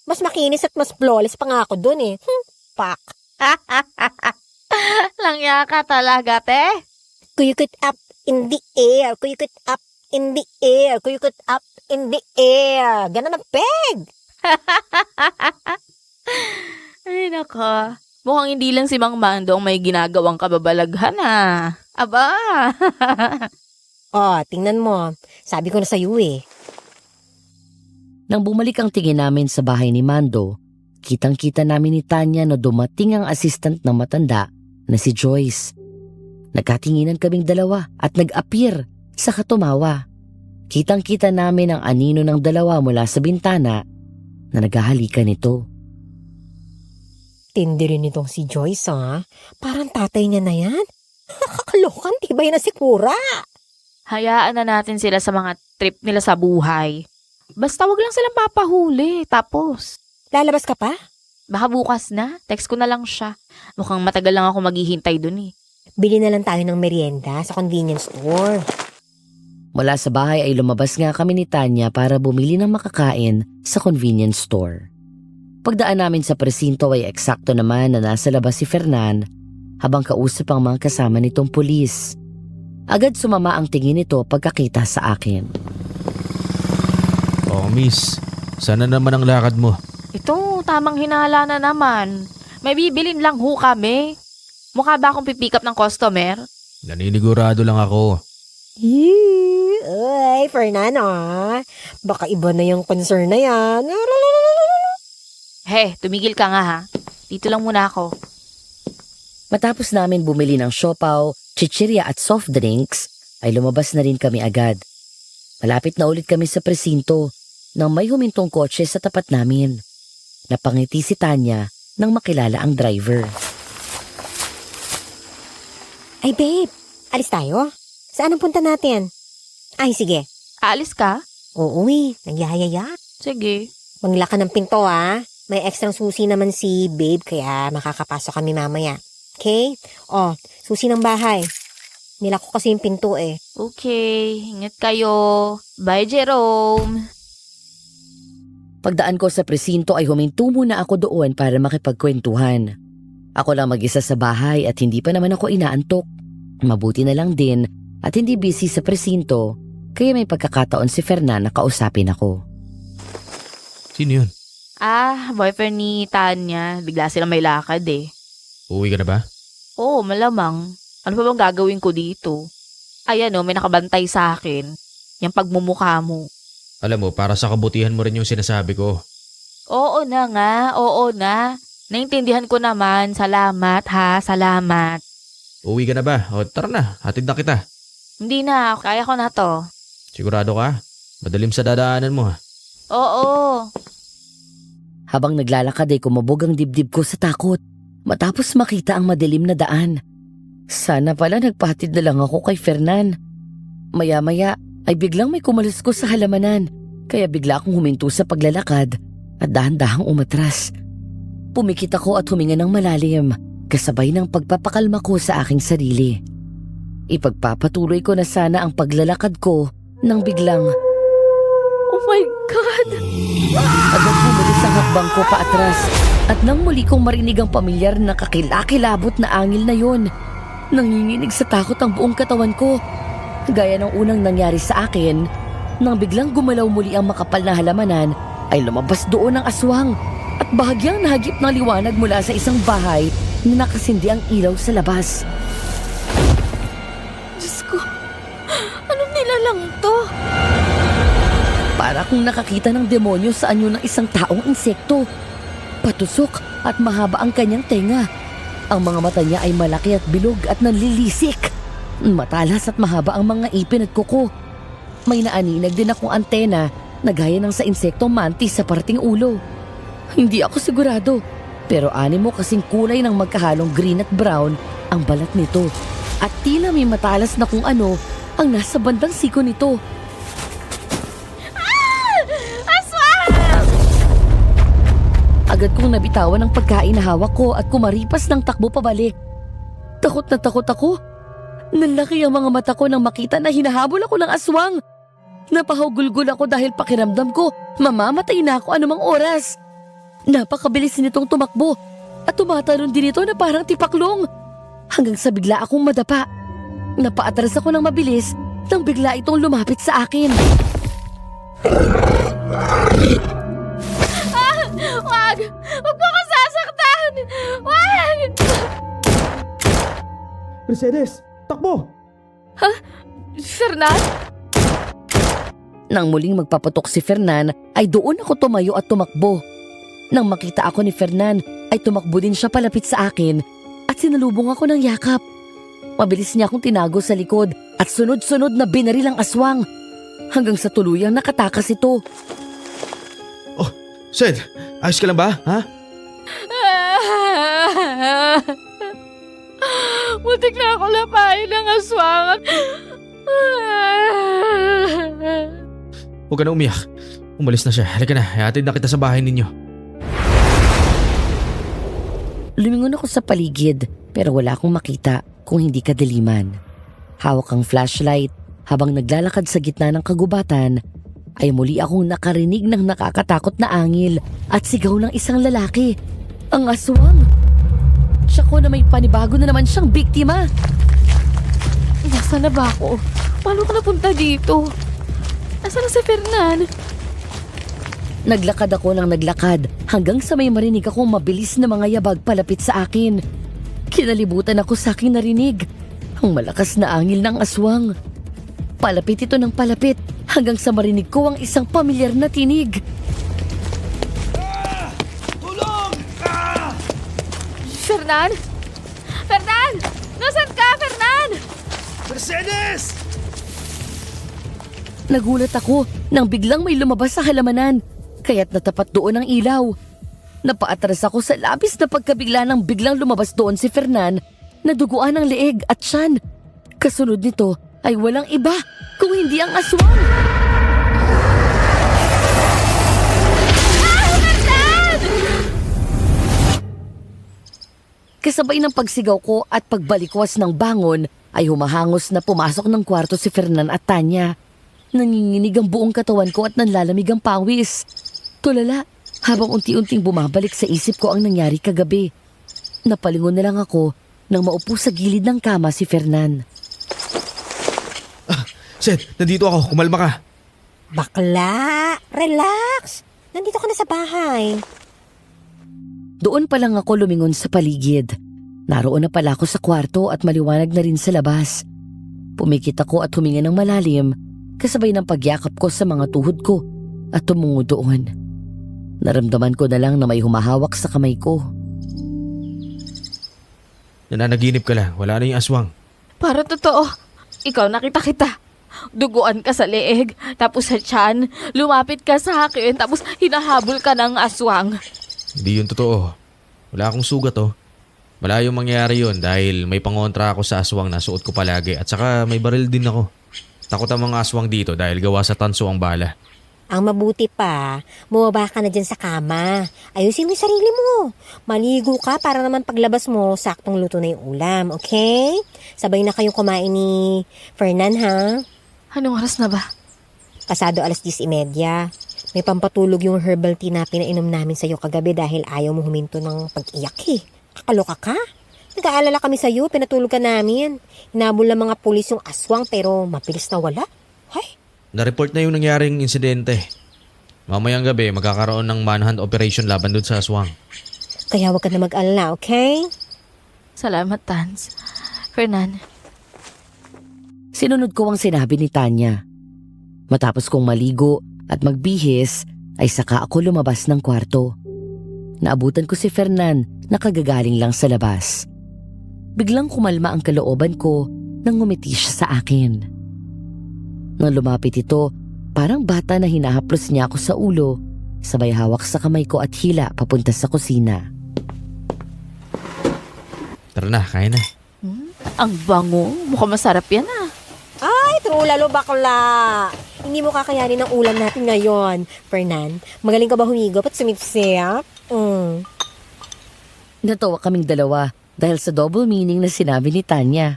Mas makinis at mas flawless pa nga ako dun eh. Pak. Langya ka talaga, te. Kuyukot up in the air. Kuyukot up in the air. Kuyukot up in the air. Ganon ang peg. Ay, nako. Mukhang hindi lang si Mang Mando ang may ginagawang kababalaghan, ha? Aba! Oh, tingnan mo. Sabi ko na sa'yo eh. Nang bumalik ang tingin namin sa bahay ni Mando, kitang-kita namin ni Tanya na dumating ang assistant na matanda na si Joyce. Nagkatinginan kaming dalawa at nag-appear sa katumawa. Kitang-kita namin ang anino ng dalawa mula sa bintana na naghahalikan nito. Tindi rin itong si Joyce, ha? Parang tatay niya na yan. Nakakalokan, tibay na si Kura. Hayaan na natin sila sa mga trip nila sa buhay. Basta wag lang silang papahuli, tapos. Lalabas ka pa? Baka bukas na, text ko na lang siya. Mukhang matagal lang ako maghihintay dun eh. Bili na lang tayo ng merienda sa convenience store. Mula sa bahay ay lumabas nga kami ni Tanya para bumili ng makakain sa convenience store. Pagdaan namin sa presinto ay eksakto naman na nasa labas si Fernan habang kausap ang mga kasama nitong pulis. Agad sumama ang tingin nito pagkakita sa akin. Oh, miss. Sana naman ang lakad mo. Ito, tamang hinala na naman. May bibilin lang ho kami. Mukha ba akong pipick up ng customer? Naninigurado lang ako. Ay, Fernando, baka iba na yung concern na yan. He, tumigil ka nga ha. Dito lang muna ako. Matapos namin bumili ng siopaw, chichirya at soft drinks, ay lumabas na rin kami agad. Malapit na ulit kami sa presinto nang may humintong kotse sa tapat namin. Napangiti si Tanya nang makilala ang driver. Ay, babe, alis tayo? Saan ang punta natin? Ay, sige. Aalis ka? Oo nagyayaya. Sige. Manglak ka ng pinto, ha? May extra susi naman si babe, kaya makakapasok kami mamaya. Okay? Oh, susi ng bahay. Nilak ko kasi yung pinto eh. Okay, ingat kayo. Bye, Jerome. Pagdaan ko sa presinto ay huminto muna ako doon para makipagkwentuhan. Ako lang mag-isa sa bahay at hindi pa naman ako inaantok. Mabuti na lang din at hindi busy sa presinto kaya may pagkakataon si Fernan na kausapin ako. Sino yun? Boyfriend ni Tanya. Bigla silang may lakad eh. Uuwi ka na ba? Oo, malamang. Ano pa bang gagawin ko dito? Ayan may nakabantay sa akin. Yung pagmumukha mo. Alam mo, para sa kabutihan mo rin yung sinasabi ko. Oo na nga, oo na. Naintindihan ko naman. Salamat ha, salamat. Uuwi ka na ba? O tara na, hatid na kita. Hindi na, kaya ko na to. Sigurado ka? Madalim sa dadaanan mo ha. Oo. Habang naglalakad ay kumabog ang dibdib ko sa takot matapos makita ang madilim na daan. Sana pala nagpahatid na lang ako kay Fernan. Maya-maya ay biglang may kumalas ko sa halamanan kaya bigla akong huminto sa paglalakad at dahan-dahang umatras. Pumikit ako at huminga ng malalim kasabay ng pagpapakalma ko sa aking sarili. Ipagpapatuloy ko na sana ang paglalakad ko nang biglang Oh my God! agad bumulis ang hakbang ko paatras at nang muli kong marinig ang pamilyar na kakilakilabot na angil na yon, nanginginig sa takot ang buong katawan ko. Gaya ng unang nangyari sa akin, nang biglang gumalaw muli ang makapal na halamanan, ay lumabas doon ang aswang at bahagyang nahagip ng liwanag mula sa isang bahay na nakasindi ang ilaw sa labas. Diyos ko, anong nilalang to? Para akong nakakita ng demonyo sa anyo ng isang taong insekto. Patusok at mahaba ang kanyang tenga. Ang mga mata niya ay malaki at bilog at nanlilisik. Matalas at mahaba ang mga ipin at kuko. May naaninag din akong antena na gaya ng sa insektong mantis sa parting ulo. Hindi ako sigurado, pero animo kasing kulay ng magkahalong green at brown ang balat nito. At tila may matalas na kung ano ang nasa bandang siko nito. Agad kong nabitawan ang pagkain na hawak ko at kumaripas ng takbo pabalik. Takot na takot ako. Nalaki ang mga mata ko nang makita na hinahabol ako ng aswang. Napahugulgul ako dahil pakiramdam ko mamamatay na ako anumang oras. Napakabilis nitong tumakbo at tumatalon din ito na parang tipaklong. Hanggang sa bigla akong madapa. Napaatras ako ng mabilis nang bigla itong lumapit sa akin. Wag! Wag mo ko sasaktan! Wag! Mercedes, takbo! Fernan? Nang muling magpaputok si Fernan, ay doon ako tumayo at tumakbo. Nang makita ako ni Fernan, ay tumakbo din siya palapit sa akin at sinalubong ako ng yakap. Mabilis niya akong tinago sa likod at sunod-sunod na binaril ang aswang hanggang sa tuluyang nakatakas ito. Sed, ayos ka lang ba? Ha? Muntik na ako lapain ng aswang. Huwag ka na umiyak. Umalis na siya. Halika na, ihatid na kita sa bahay ninyo. Lumingon ako sa paligid pero wala akong makita kung hindi kadiliman. Hawak ang flashlight habang naglalakad sa gitna ng kagubatan ay muli akong nakarinig ng nakakatakot na angil at sigaw ng isang lalaki. Ang aswang! Siya ko na may panibago na naman siyang biktima. Nasaan na ba ako? Paano ka napunta dito? Nasaan na si Fernan? Naglakad ako ng naglakad hanggang sa may marinig akong mabilis na mga yabag palapit sa akin. Kinalibutan ako sa aking narinig. Ang malakas na angil ng aswang. Palapit ito ng palapit hanggang sa marinig ko ang isang pamilyar na tinig. Fernan? Fernan! Nasaan ka, Fernan? Mercedes! Nagulat ako nang biglang may lumabas sa halamanan, kaya't natapat doon ang ilaw. Napaatras ako sa labis na pagkabigla nang biglang lumabas doon si Fernan na duguan ang leeg at tiyan. Kasunod nito ay walang iba kung hindi ang aswang. Kasabay ng pagsigaw ko at pagbalikwas ng bangon ay humahangos na pumasok ng kwarto si Fernan at Tanya. Nanginginig ang buong katawan ko at nanlalamig ang pawis. Tulala habang unti-unting bumabalik sa isip ko ang nangyari kagabi. Napalingon na lang ako nang maupo sa gilid ng kama si Fernan. Sed, nandito ako. Kumalma ka. Bakla! Relax! Nandito ka na sa bahay. Doon pa lang ako lumingon sa paligid. Naroon na pala ako sa kwarto at maliwanag na rin sa labas. Pumikit ako at huminga ng malalim kasabay ng pagyakap ko sa mga tuhod ko at tumungo doon. Naramdaman ko na lang na may humahawak sa kamay ko. Nananaginip ka lang. Wala na yung aswang. Para totoo. Ikaw nakita kita. Duguan ka sa leeg, tapos sa tiyan, lumapit ka sa akin, tapos hinahabol ka ng aswang. Hindi yun totoo. Wala akong sugat oh. Malayong mangyayari yun dahil may pangontra ako sa aswang na suot ko palagi at saka may baril din ako. Takot ang mga aswang dito dahil gawa sa tanso ang bala. Ang mabuti pa, bumaba ka na dyan sa kama. Ayusin mo yung sarili mo. Maligo ka para naman paglabas mo, saktong luto na yung ulam, okay? Sabay na kayong kumain ni Fernan, ha? Anong oras na ba? Pasado 10:30. May pampatulog yung herbal tea na pinainom namin sa'yo kagabi dahil ayaw mo huminto ng pag-iyak eh. Kakaloka ka? Nag-aalala kami sa'yo, pinatulog ka namin. Hinabol ng mga pulis yung aswang pero mabilis na wala. Hay, Na-report na yung nangyaring insidente. Mamayang gabi magkakaroon ng manhunt operation laban doon sa aswang. kaya wag ka na mag-alala, okay? Salamat, Tans. Fernan, Sinunod ko ang sinabi ni Tanya. Matapos kong maligo at magbihis ay saka ako lumabas ng kwarto. Naabutan ko si Fernan na kagagaling lang sa labas. Biglang kumalma ang kalooban ko nang ngumiti siya sa akin. Nang lumapit ito, parang bata na hinahaplos niya ako sa ulo, sabay hawak sa kamay ko at hila papunta sa kusina. Tara na, kain na. ang bango. Mukhang masarap yan ah. Ay, true lalo bakla. Hindi mo kakayanin ang ulam natin ngayon. Fernan, magaling ka ba humigop at sumipsip? Natawa kaming dalawa dahil sa double meaning na sinabi ni Tanya.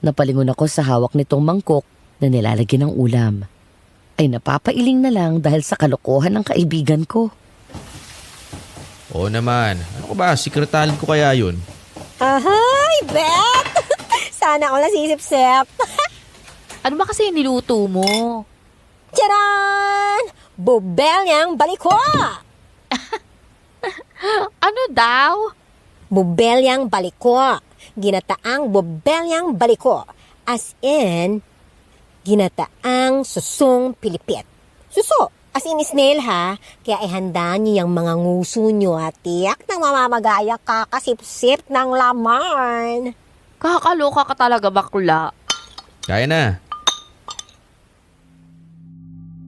Napalingon ako sa hawak nitong mangkok na nilalagyan ng ulam. Ay napapailing na lang dahil sa kalokohan ng kaibigan ko. Oo naman. Ano ko ba? Secret ko kaya yun? Ahay, bet! Sana ako nasisip-sip. Ano ba kasi yung niluto mo? Tiyaran! Bubelyang baliko! Ano daw? Bubelyang baliko. Ginataang bubelyang baliko. As in, ginataang susong pilipit. Suso! As in snail ha, kaya ihanda niyo yung mga nguso niyo at tiyak nang mamamagaya kakasipsip ng laman. Kakaloka ka talaga, bakla. Kaya na.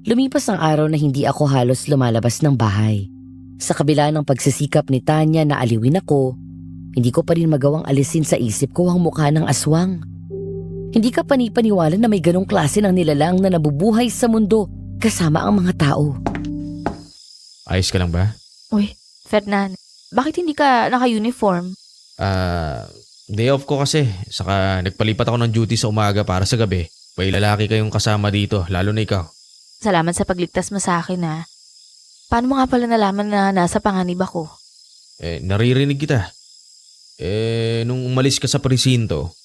Lumipas ang araw na hindi ako halos lumalabas ng bahay. Sa kabila ng pagsisikap ni Tanya na aliwin ako, hindi ko pa rin magawang alisin sa isip ko ang mukha ng aswang. Hindi ka panipaniwala na may ganong klase ng nilalang na nabubuhay sa mundo kasama ang mga tao. Ayos ka lang ba? Uy, Fernan, bakit hindi ka naka-uniform? Day off ko kasi. Saka nagpalipat ako ng duty sa umaga para sa gabi. May lalaki kayong kasama dito, lalo na ikaw. Salamat sa pagligtas mo sa akin, ha. Paano mo nga pala nalaman na nasa panganib ako? Naririnig kita. Nung umalis ka sa presinto,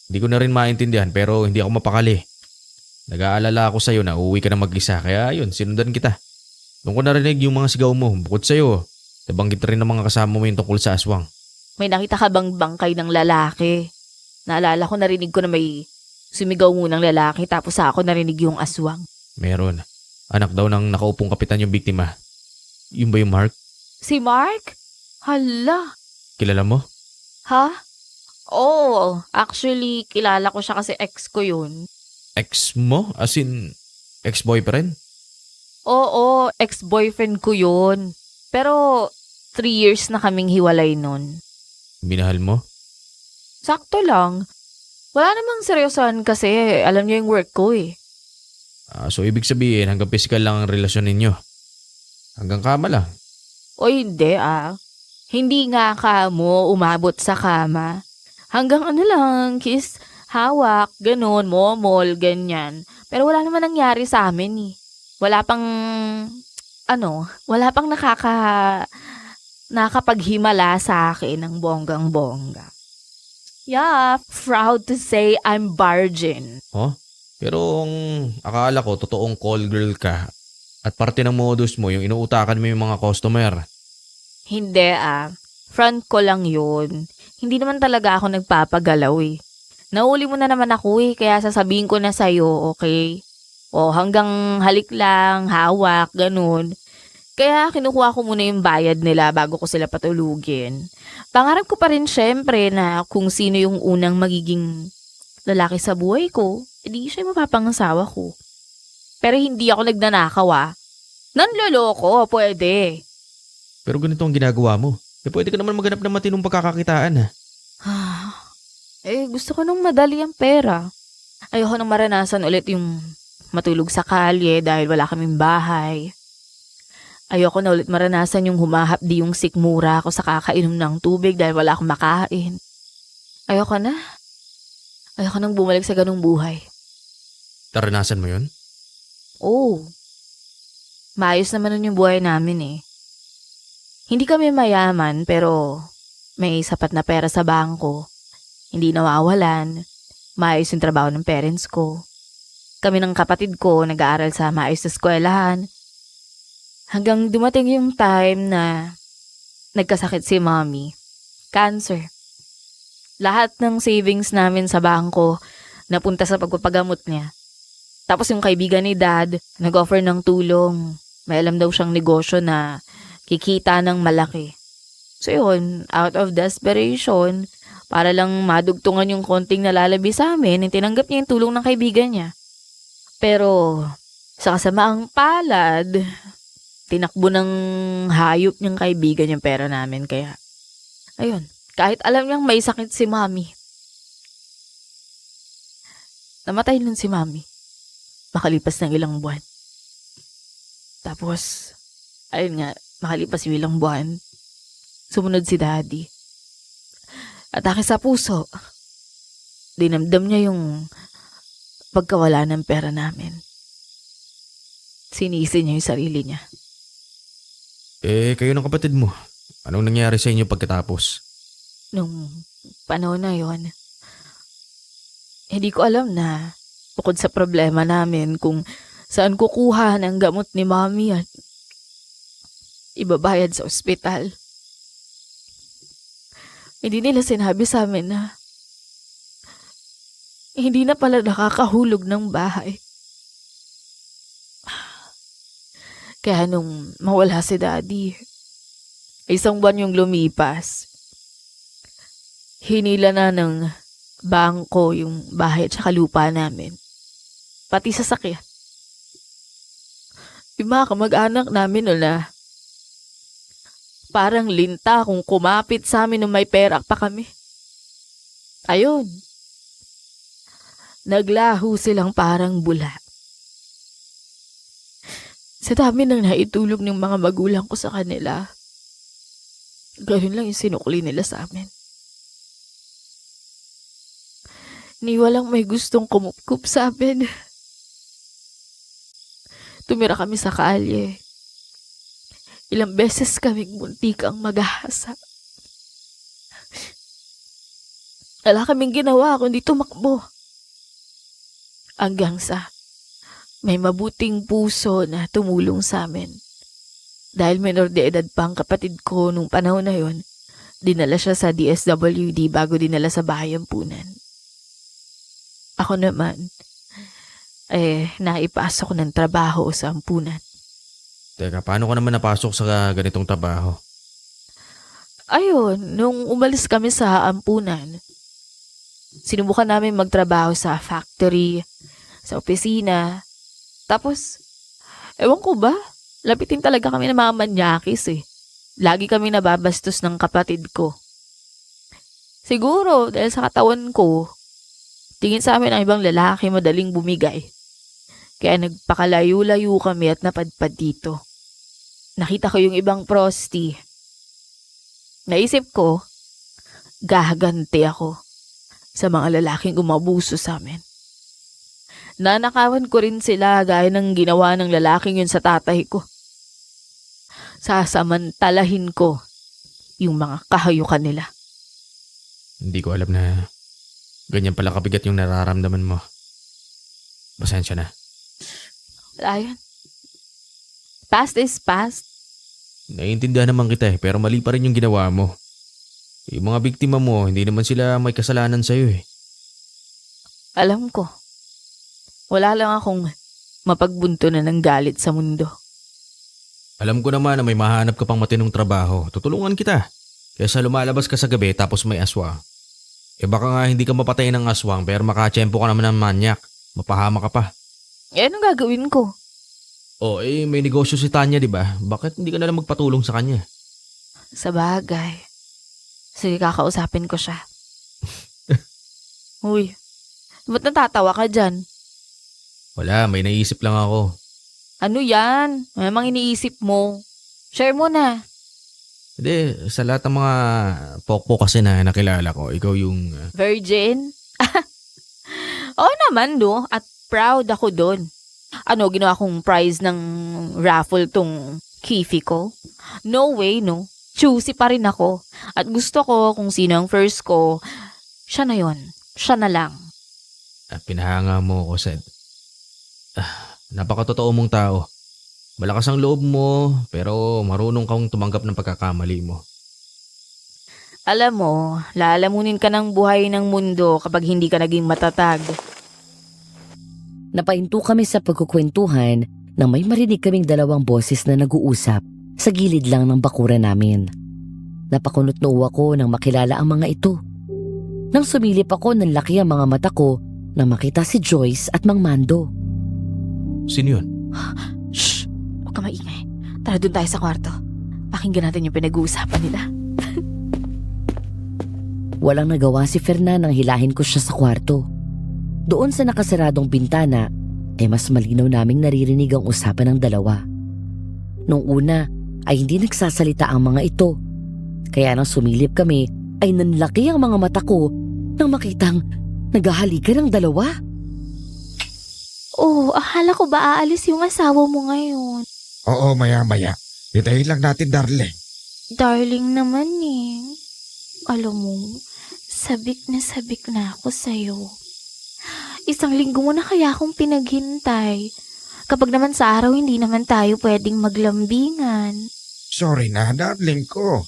hindi ko na rin maintindihan pero hindi ako mapakali. Nag-aalala ako sa'yo na uuwi ka na mag-isa, kaya yun, sinundan kita. Nung ko narinig yung mga sigaw mo, bukod sa'yo, nabanggit rin ng mga kasama mo yung tungkol sa aswang. May nakita ka bang bangkay ng lalaki? Naalala ko, narinig ko na may sumigaw munang lalaki tapos ako narinig yung aswang. Meron. Anak daw ng nakaupong kapitan yung biktima. Yun ba yung Mark? Si Mark? Hala. Kilala mo? Ha? Oo, actually, kilala ko siya kasi ex ko yun. Ex mo? As in, ex-boyfriend? Oo, ex-boyfriend ko yun. Pero 3 years na kaming hiwalay nun. Minahal mo? Sakto lang. Wala namang seryosohan kasi alam niya yung work ko eh. So ibig sabihin hanggang physical lang ang relasyon ninyo. Hanggang kama lang. O hindi ah. Hindi nga ka mo umabot sa kama. Hanggang ano lang, kiss, hawak, ganun, momol, ganyan. Pero wala naman nangyari sa amin eh. Wala pang nakapaghimala sa akin ng bonggang-bongga. Yeah, proud to say I'm virgin. Oh? Pero ang akala ko totoong call girl ka at parte ng modus mo yung inuutakan mo yung mga customer. Hindi ah. Front ko lang yun. Hindi naman talaga ako nagpapagalaw eh. Nauli mo na naman ako eh, kaya sasabihin ko na sa'yo, okay? O hanggang halik lang, hawak, ganun. Kaya kinukuha ko muna yung bayad nila bago ko sila patulugin. Pangarap ko pa rin syempre na kung sino yung unang magiging lalaki sa buhay ko, edi siya yung mapapangasawa ko. Pero hindi ako nagnanakaw ah. Nanloloko, pwede. Pero ganito ang ginagawa mo. Pwede ka naman maghanap ng matinong pagkakakitaan Gusto ko nung madali ang pera. Ayoko nang maranasan ulit yung matulog sa kalye dahil wala kaming bahay. Ayoko na ulit maranasan yung humahapdi yung sikmura ko sa kakainom ng tubig dahil wala akong makain. Ayoko na. Ayoko nang bumalik sa ganung buhay. Taranasan mo yun? Oo. Maayos naman nun yung buhay namin eh. Hindi kami mayaman pero may sapat na pera sa bangko. Hindi nawawalan. Maayos yung trabaho ng parents ko. Kami ng kapatid ko nag-aaral sa maayos na eskwelahan. Hanggang dumating yung time na nagkasakit si mommy. Cancer. Lahat ng savings namin sa bangko napunta sa pagpapagamot niya. Tapos yung kaibigan ni dad nag-offer ng tulong. May alam daw siyang negosyo na kikita ng malaki. So yun, out of desperation, para lang madugtungan yung konting nalalabi sa amin, tinanggap niya yung tulong ng kaibigan niya. Pero sa kasamaang palad, tinakbo ng hayop niyang kaibigan yung pera namin. Kaya, ayun, kahit alam niyang may sakit si mami, namatay nun si mami. Makalipas ng ilang buwan. Tapos, ayun nga, makalipas yung ilang buwan, sumunod si daddy. Atake sa puso. Dinamdam niya yung pagkawala ng pera namin. Sinisi niya yung sarili niya. Kayo ng kapatid mo. Anong nangyari sa inyo pagkatapos? Nung panahon na yon, hindi ko alam na Bukod sa problema namin kung saan kukuha ng gamot ni Mommy at ibabayad sa ospital. Hindi nila sinabi sa amin na hindi na pala nakakahulog ng bahay. Kaya nung mawala si Daddy, 1 buwan yung lumipas. Hinila na ng bangko yung bahay at saka lupa namin. Pati sasakyan. Yung mga kamag-anak namin na parang linta kung kumapit sa amin nung may pera pa kami. Ayun. Naglaho silang parang bula. Sa dami ng naitulog ng mga magulang ko sa kanila, ganun lang yung sinukli nila sa amin. Ni walang may gustong kumupkup sa amin. Tumira kami sa kalye. Ilang beses kaming muntikang maghahasa. Wala kaming ginawa kundi tumakbo. Hanggang sa may mabuting puso na tumulong sa amin. Dahil menor de edad pa ang kapatid ko nung panahon na yon, dinala siya sa DSWD bago dinala sa bahay ampunan. Ako naman, naipasok ng trabaho sa ampunan. Teka, paano ka naman napasok sa ganitong trabaho? Ayun, nung umalis kami sa ampunan, sinubukan namin magtrabaho sa factory, sa opisina. Tapos, ewan ko ba, lapitin talaga kami ng mga manyakis eh. Lagi kami nababastos ng kapatid ko. Siguro, dahil sa katawan ko, tingin sa amin ang ibang lalaki madaling bumigay. Kaya nagpakalayo-layo kami at napadpad dito. Nakita ko yung ibang prosti. Naisip ko, gaganti ako sa mga lalaking umabuso sa amin. Nanakawan ko rin sila gaya ng ginawa ng lalaking yun sa tatay ko. Sasamantalahin ko yung mga kahayukan nila. Hindi ko alam na ganyan pala kabigat yung nararamdaman mo. Pasensya na. Ayun. Past is past. Naiintindihan naman kita pero mali pa rin yung ginawa mo. Yung mga biktima mo, hindi naman sila may kasalanan sa'yo eh. Alam ko. Wala lang akong mapagbunto na ng galit sa mundo. Alam ko naman na may mahanap ka pang matinong trabaho. Tutulungan kita. Kaysa lumalabas ka sa gabi tapos may aswang. Baka nga hindi ka mapatay ng aswang pero makatsyempo ka naman ng manyak. Mapahama ka pa. Anong gagawin ko? May negosyo si Tanya, di ba? Bakit hindi ka na lang magpatulong sa kanya? Sa bagay. Sige, kakausapin ko siya. Uy, ba't natatawa ka dyan? Wala, may naisip lang ako. Ano yan? Mamang iniisip mo. Share mo na. Hindi, sa lahat ng mga pokpok kasi na nakilala ko, ikaw yung... Virgin? Oo naman, no? At proud ako doon. Ano, ginawa kong prize ng raffle tong Kifi ko? No way, no? Choosy pa rin ako. At gusto ko kung sino ang first ko, siya na yon. Siya na lang. Pinahanga mo ko, Sed. Napakatotoo mong tao. Malakas ang loob mo, pero marunong kang tumanggap ng pagkakamali mo. Alam mo, lalamunin ka ng buhay ng mundo kapag hindi ka naging matatag. Napahinto kami sa pagkukwentuhan nang may marinig kaming 2 boses na nag-uusap sa gilid lang ng bakuran namin. Napakunot noo ako nang makilala ang mga ito. Nang sumilip ako ng laki ang mga mata ko nang makita si Joyce at Mang Mando. Sino yun? Shh! Huwag ka maingay. Tara doon tayo sa kwarto. Pakinggan natin yung pinag-uusapan nila. Walang nagawa si Fernan nang hilahin ko siya sa kwarto. Doon sa nakasaradong bintana, mas malinaw naming naririnig ang usapan ng 2. Nung una, ay hindi nagsasalita ang mga ito. Kaya nang sumilip kami, ay nanlaki ang mga mata ko nang makitang naghahalikan ng 2. Oh, akala ko ba aalis yung asawa mo ngayon? Oo, maya-maya. Hintayin lang natin, darling. Darling naman eh. Alam mo, sabik na ako sa'yo. Isang linggo mo na kaya akong pinaghintay. Kapag naman sa araw, hindi naman tayo pwedeng maglambingan. Sorry na, darling ko.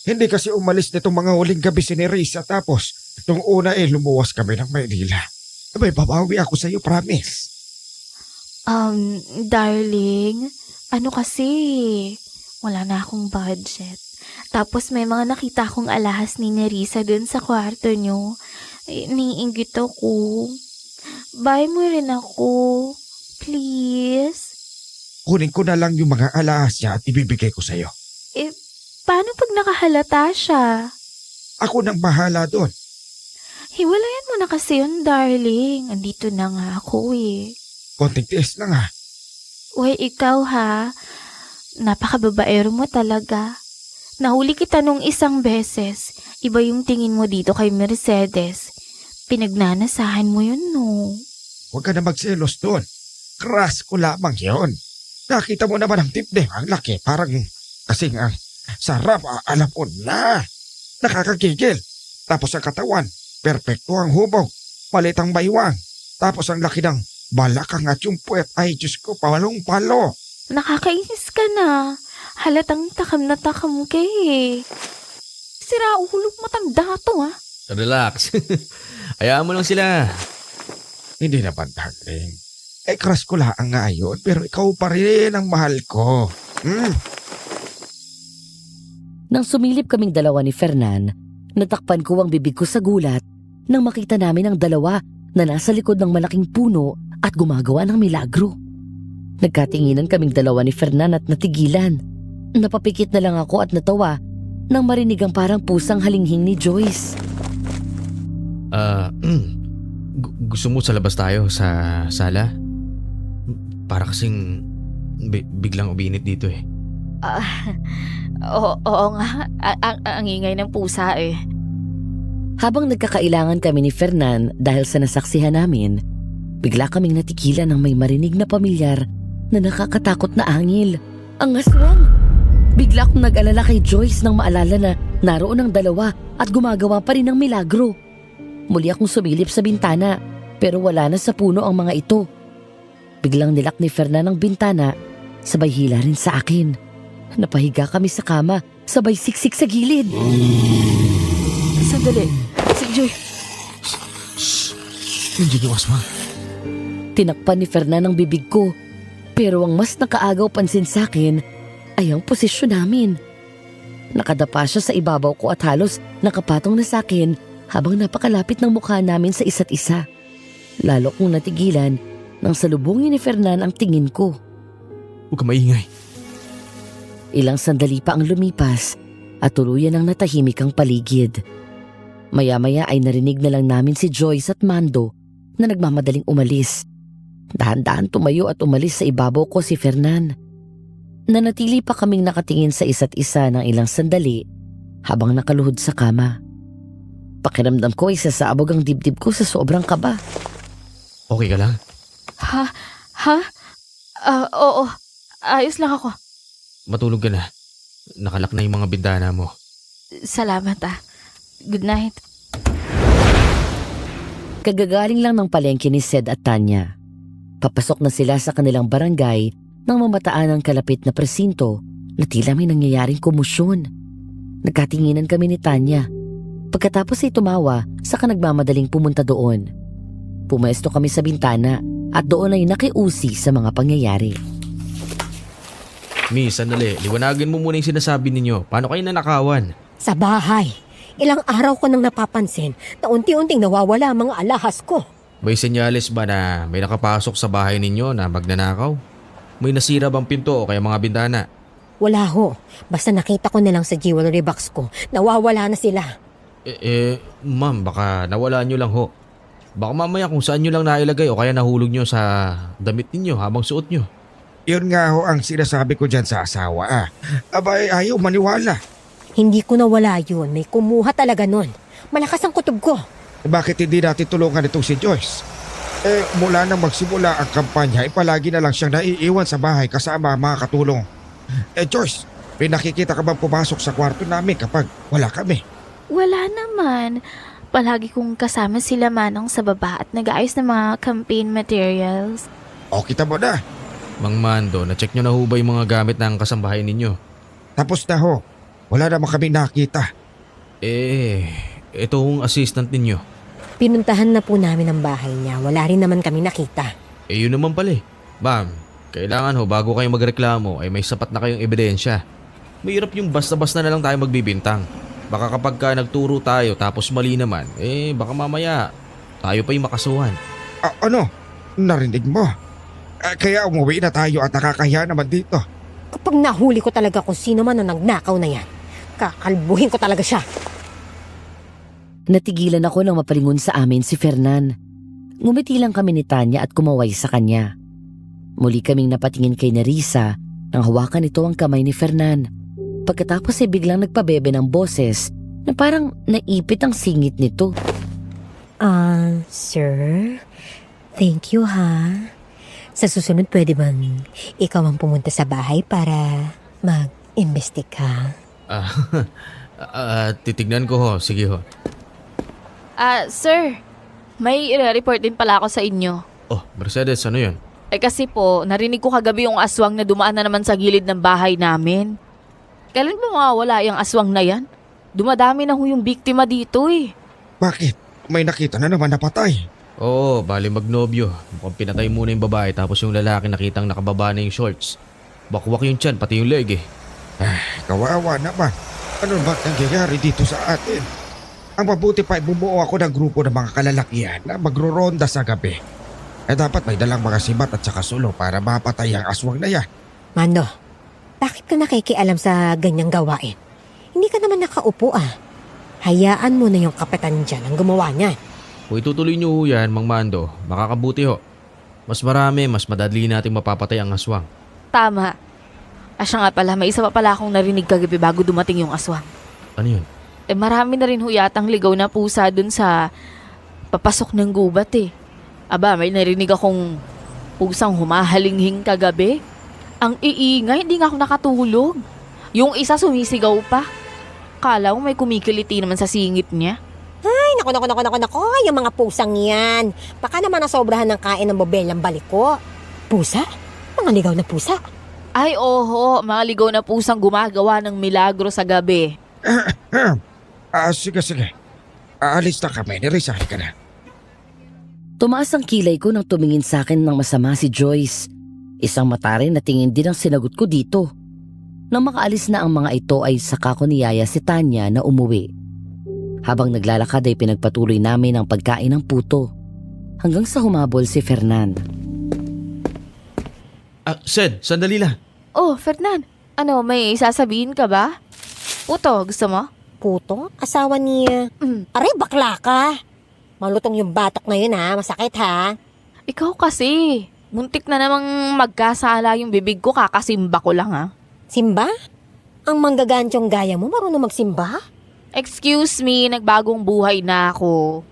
Hindi kasi umalis nitong mga huling gabi si Nerissa tapos nung una lumuwas kami ng Maynila. Abay, babawi ako sa'yo, promise. Darling, ano kasi, wala na akong budget. Tapos may mga nakita akong alahas ni Nerissa dun sa kwarto nyo. Niinggit ako. Buy mo rin ako. Please. Kunin ko na lang yung mga alahas niya at ibibigay ko sa'yo. Paano pag nakahalata siya? Ako nang bahala doon. Hiwalayan mo na kasi yun, darling. Andito na nga ako eh. Konting tiis lang ha. Uy, ikaw ha. Napakababaero mo talaga. Nahuli kita nung isang beses. Iba yung tingin mo dito kay Mercedes. Pinagnanasahan mo yun, no? Huwag ka na magselos doon. Crush ko lamang yun. Nakita mo naman ang tipde. Ang laki. Parang kasing ang sarap. Alam mo na. Nakakagigil. Tapos ang katawan. Perpekto ang hubog. Palit ang baywang. Tapos ang laki ng balakang at yung puwet. Ay, Diyos ko, palong palo. Nakakainis ka na. Halatang takam na takam ka eh. Sira ulog matanda to ha. Relax. Hayaan mo lang sila. Hindi naman, darling. Crush ko lang nga yun. Pero ikaw pa rin ang mahal ko. Nang sumilip kaming dalawa ni Fernan, natakpan ko ang bibig ko sa gulat nang makita namin ang dalawa na nasa likod ng malaking puno at gumagawa ng milagro. Nagkatinginan kaming dalawa ni Fernan at natigilan. Napapikit na lang ako at natawa nang marinig ang parang pusang halinghing ni Joyce. Gusto mo sa labas tayo sa sala? Para kasing biglang uminit dito eh. Oo nga. Ang ingay ng pusa eh. Habang nagkakailangan kami ni Fernan dahil sa nasaksihan namin, bigla kaming natikilan ng may marinig na pamilyar na nakakatakot na angil. Ang aswang! Bigla akong nag-alala kay Joyce nang maalala na naroon ang dalawa at gumagawa pa rin ng milagro. Muli akong sumilip sa bintana pero wala na sa puno ang mga ito. Biglang nilak ni Fernan ang bintana, sabay hila rin sa akin. Napahiga kami sa kama, sabay siksik sa gilid. Sandali. Si Joy. Hindi yung aswang. Tinakpan ni Fernan ang bibig ko, pero ang mas nakaagaw pansin sa akin ay ang posisyon namin. Nakadapa siya sa ibabaw ko at halos nakapatong na sa akin habang napakalapit ng mukha namin sa isa't isa. Lalo kong natigilan nang salubungin ni Fernan ang tingin ko. Huwag ka maingay. Ilang sandali pa ang lumipas at tuluyan ang natahimik ang paligid. Maya-maya ay narinig na lang namin si Joyce at Mando na nagmamadaling umalis. Dahan-dahan tumayo at umalis sa ibabaw ko si Fernan. Nanatili pa kaming nakatingin sa isa't isa ng ilang sandali habang nakaluhod sa kama. Pakiramdam ko ay sasabog ang dibdib ko sa sobrang kaba. Okay ka lang? Ha? Oo. Ayos lang ako. Matulog ka na. Nakalak na yung mga bintana mo. Salamat ah. Good night. Kagagaling lang ng palengke ni Sed at Tanya. Papasok na sila sa kanilang barangay nang mamataan ang kalapit na presinto na tila may nangyayaring komosyon. Nagkatinginan kami ni Tanya. Pagkatapos ay tumawa, saka nagmamadaling pumunta doon. Pumesto kami sa bintana at doon ay nakiusi sa mga pangyayari. Miss, sandali. Liwanagin mo muna yung sinasabi ninyo. Paano kayo nanakawan? Sa bahay. Ilang araw ko nang napapansin na unti-unting nawawala ang mga alahas ko. May senyales ba na may nakapasok sa bahay ninyo na magnanakaw? May nasira bang pinto o kaya mga bintana? Wala ho. Basta nakita ko na lang sa jewelry box ko. Nawawala na sila. Ma'am, baka nawala nyo lang ho. Baka mamaya kung saan nyo lang nailagay o kaya nahulog nyo sa damit ninyo habang suot nyo. Yun nga ho ang sinasabi ko dyan sa asawa. Abay, ayaw maniwala. Hindi ko nawala yun. May kumuha talaga nun. Malakas ang kutob ko. Bakit hindi natin tulungan itong si Joyce? Mula nang magsimula ang kampanya, palagi na lang siyang naiiwan sa bahay kasama ang mga katulong. Joyce, may nakikita ka bang pumasok sa kwarto namin kapag wala kami? Wala naman. Palagi kong kasama sila Manong sa baba at nag-aayos ng mga campaign materials. O kita mo na. Mang Mando, na-check nyo na ho ba yung mga gamit ng kasambahay ninyo? Tapos na ho. Wala naman kami nakita. Ito hong assistant ninyo. Pinuntahan na po namin ang bahay niya. Wala rin naman kami nakita. Yun naman pala eh. Ma'am, kailangan ho bago kayo magreklamo ay may sapat na kayong ebidensya. Mahirap yung basta-basta na lang tayo magbibintang. Baka kapag ka nagturo tayo tapos mali naman, baka mamaya tayo pa yung makasuhan. Ano? Narinig mo? Kaya umuwi na tayo at nakakahiya naman dito. Kapag nahuli ko talaga kung sino man ang nagnakaw na yan, kakalbuhin ko talaga siya. Natigilan ako nang mapalingon sa amin si Fernan. Ngumiti lang kami ni Tanya at kumaway sa kanya. Muli kaming napatingin kay Nerissa nang hawakan ito ang kamay ni Fernan. Pagkatapos ay biglang nagpabebe ng boses na parang naipit ang singit nito. Sir, thank you ha. Sa susunod pwede bang ikaw ang pumunta sa bahay para mag-imbestiga? Titignan ko ho. Sige ho. Sir, may i-report din pala ako sa inyo. Oh, Mercedes, ano yun? Kasi po, narinig ko kagabi yung aswang na dumaan na naman sa gilid ng bahay namin. Kailan ba mawawala yung aswang na yan? Dumadami na ho yung biktima dito eh. Bakit? May nakita na naman na patay. Oo, bali magnobyo. Mukhang pinatay muna yung babae tapos yung lalaki nakitang nakababa na yung shorts. Bakwak yung tiyan, pati yung leg eh. Kawawa naman. Ano ba nangyayari dito sa atin? Ang mabuti pa ay bumuo ako ng grupo ng mga kalalakihan na magro-ronda sa gabi. Dapat may dalang mga sibat at saka sulo para mapatay ang aswang na yan. Mando, bakit ka nakikialam sa ganyang gawain? Hindi ka naman nakaupo Hayaan mo na yung kapitan dyan ang gumawa niyan. Kung itutuloy nyo ho yan, Mang Mando, makakabuti ho. Mas marami, mas madadali natin mapapatay ang aswang. Tama. Siya nga pala, may isa pa pala akong narinig kagabi bago dumating yung aswang. Ano yun? Marami na rin ho yatang ligaw na pusa dun sa papasok ng gubat eh. Aba, may narinig akong pusang humahalinghing kagabi. Ang iingay, hindi nga ako nakatulog. Yung isa sumisigaw pa. Kala ko may kumikiliti naman sa singit niya. Ay, nako, yung mga pusang yan. Baka naman nasobrahan ng kain ng bobelang baliko. Pusa? Mga ligaw na pusa. Ay, oho, mga ligaw na pusang gumagawa ng milagro sa gabi. Sige. Aalis na kami. Nirisahin ka na. Tumaas ang kilay ko nang tumingin sa akin ng masama si Joyce. Isang matarin na tingin din ang sinagot ko dito. Nang makaalis na ang mga ito ay saka ko niyaya si Tanya na umuwi. Habang naglalakad ay pinagpatuloy namin ang pagkain ng puto. Hanggang sa humabol si Fernan. Sed, sandali lang. Oh, Fernan, ano, may sasabihin ka ba? Puto, gusto mo? Puto? Asawa niya. Aray, bakla ka. Malutong yung batok na yun masakit Ikaw kasi, muntik na namang magkasala yung bibig ko, kakasimba ko lang Simba? Ang manggagantyong gaya mo marunong magsimba? Excuse me, nagbagong buhay na ako.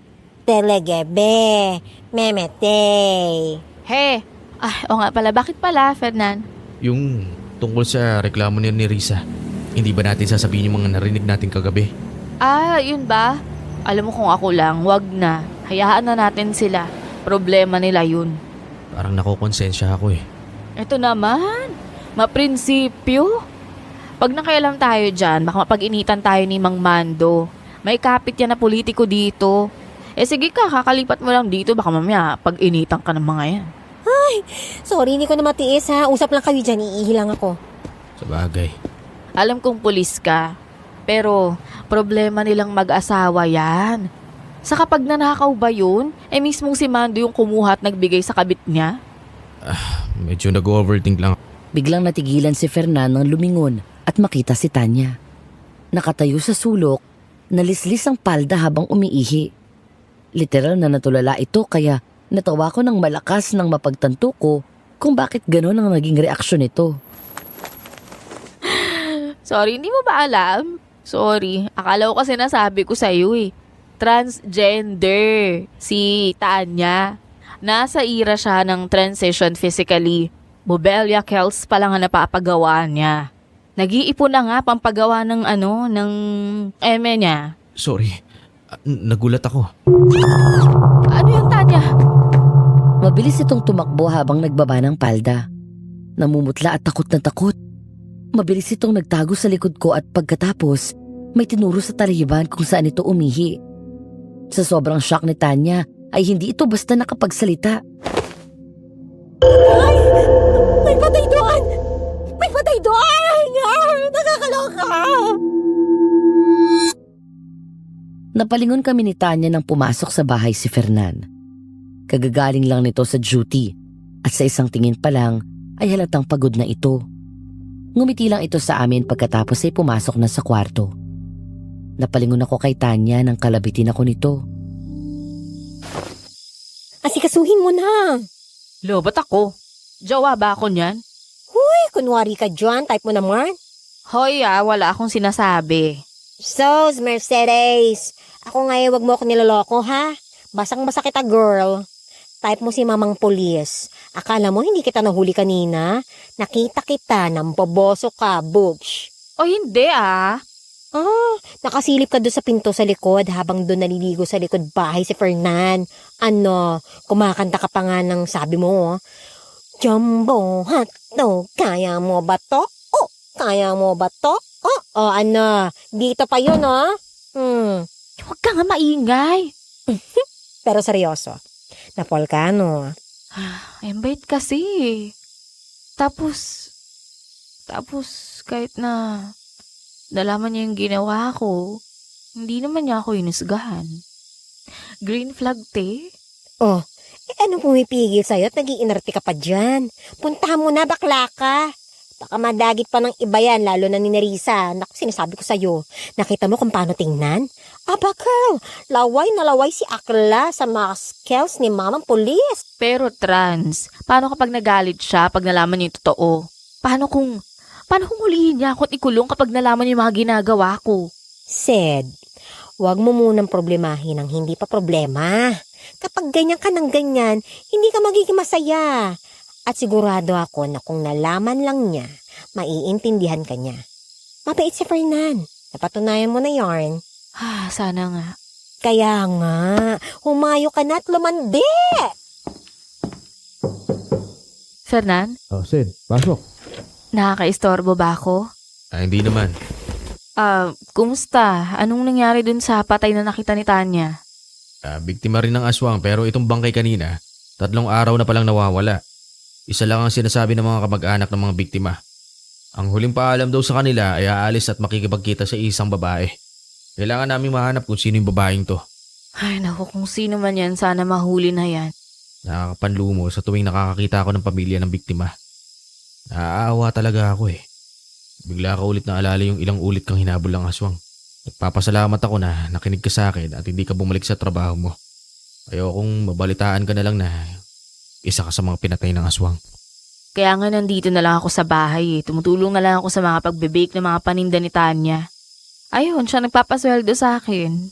Telegebe, memete. He, o nga pala, bakit pala, Fernan? Yung tungkol sa reklamo ni Risa, hindi ba natin sasabihin yung mga narinig natin kagabi? Yun ba? Alam mo kung ako lang, wag na. Hayaan na natin sila. Problema nila yun. Parang nakokonsensya ako eh. Ito naman, maprinsipyo. Pag nakialam tayo dyan, baka mapag-initan tayo ni Mang Mando. May kapit yan na politiko dito. Sige ka, kakalipat mo lang dito, baka mamaya pag-initan ka ng mga yan. Sorry, hindi ko na matiis Usap lang kayo dyan, iihilang ako. Sabagay. Alam kong pulis ka, pero problema nilang mag-asawa yan. Sa kapag nanakaw ba yun, mismong si Mando yung kumuha at nagbigay sa kabit niya? Medyo nag-overthink lang. Biglang natigilan si Fernan nang lumingon at makita si Tanya. Nakatayo sa sulok, nalislis ang palda habang umiihi. Literal na natulala ito kaya natawa ko ng malakas nang mapagtanto ko kung bakit gano'n ang naging reaksyon nito. Sorry, hindi mo ba alam? Sorry, akala ko kasi nasabi ko sa'yo Transgender si Tanya. Nasa ira siya ng transition physically. Mobelia Kels pa lang ang napapagawa niya. Nag-iipon na nga pampagawa ng ng eme niya. Sorry. Nagulat ako. Ano yung Tanya? Mabilis itong tumakbo habang nagbaba ng palda. Namumutla at takot na takot. Mabilis itong nagtago sa likod ko at pagkatapos, may tinuro sa taliban kung saan ito umihi. Sa sobrang shock ni Tanya, ay hindi ito basta nakapagsalita. May patay doon! May patay doon! Nakakaloka! Napalingon kami ni Tanya nang pumasok sa bahay si Fernan. Kagagaling lang nito sa duty at sa isang tingin pa lang ay halatang pagod na ito. Ngumiti lang ito sa amin pagkatapos ay pumasok na sa kwarto. Napalingon ako kay Tanya nang kalabitin ako nito. Asikasuhin mo na! Lo, ba't ako? Jowa ba ako niyan? Uy, kunwari ka dyan, type mo naman. Hoy wala akong sinasabi. Sos, Mercedes. Ako ngayon, wag mo ako niloloko, ha? Basang-basa kita, girl. Type mo si mamang pulis. Akala mo hindi kita nahuli kanina? Nakita kita, namboboso ka, books. O hindi Nakasilip ka doon sa pinto sa likod habang doon naliligo sa likod bahay si Fernan. Kumakanta ka pa nga ng sabi mo, Jumbo hotdog, kaya mo ba to? Oh, kaya mo ba to? Dito pa yun, Huwag ka nga maingay. Pero seryoso, na polkano. Embait kasi. Tapos kahit na nalaman niya yung ginawa ko, hindi naman niya ako inusgahan. Green flag, te? Anong pumipigil sa'yo at nag-iinarte ka pa dyan? Puntahan mo na, bakla ka. Baka madagit pa ng iba yan, lalo na ni Nerissa. Naku, sinasabi ko sa'yo. Nakita mo kung paano tingnan? Aba, girl, laway na laway si Akla sa mga skills ni mamang pulis. Pero trans, paano kapag nagalit siya pag nalaman niya yung totoo? Paano kung hulihin niya ako at ikulong kapag nalaman niya yung mga ginagawa ko? Said, huwag mo munang problemahin ang hindi pa problema. Kapag ganyan ka ng ganyan, hindi ka magiging masaya. At sigurado ako na kung nalaman lang niya, maiintindihan ka niya. Mabait si Fernan. Napatunayan mo na yarn. Sana nga. Kaya nga, humayo ka na at lumandi. Fernan, Sid, pasok. nakaka-istorbo ba ako? Hindi naman. Kumusta? Anong nangyari dun sa patay na nakita ni Tanya? Biktima rin ng aswang pero itong bangkay kanina, 3 araw na palang nawawala. Isa lang ang sinasabi ng mga kamag-anak ng mga biktima. Ang huling paalam daw sa kanila ay aalis at makikipagkita sa isang babae. Kailangan namin mahanap kung sino yung babaeng to. Ay, naku, kung sino man yan, sana mahuli na yan. Nakakapanlumo sa tuwing nakakakita ako ng pamilya ng biktima. Naaawa talaga ako eh. Bigla ka ulit na alala yung ilang ulit kang hinabol ng aswang. Nagpapasalamat ako na nakinig ka sa akin at hindi ka bumalik sa trabaho mo. Ayokong mabalitaan ka na lang na isa ka sa mga pinatay ng aswang. Kaya nga nandito na lang ako sa bahay eh. Tumutulong na lang ako sa mga pagbe-bake ng mga paninda ni Tanya. Ayun, siya nagpapasweldo sa akin.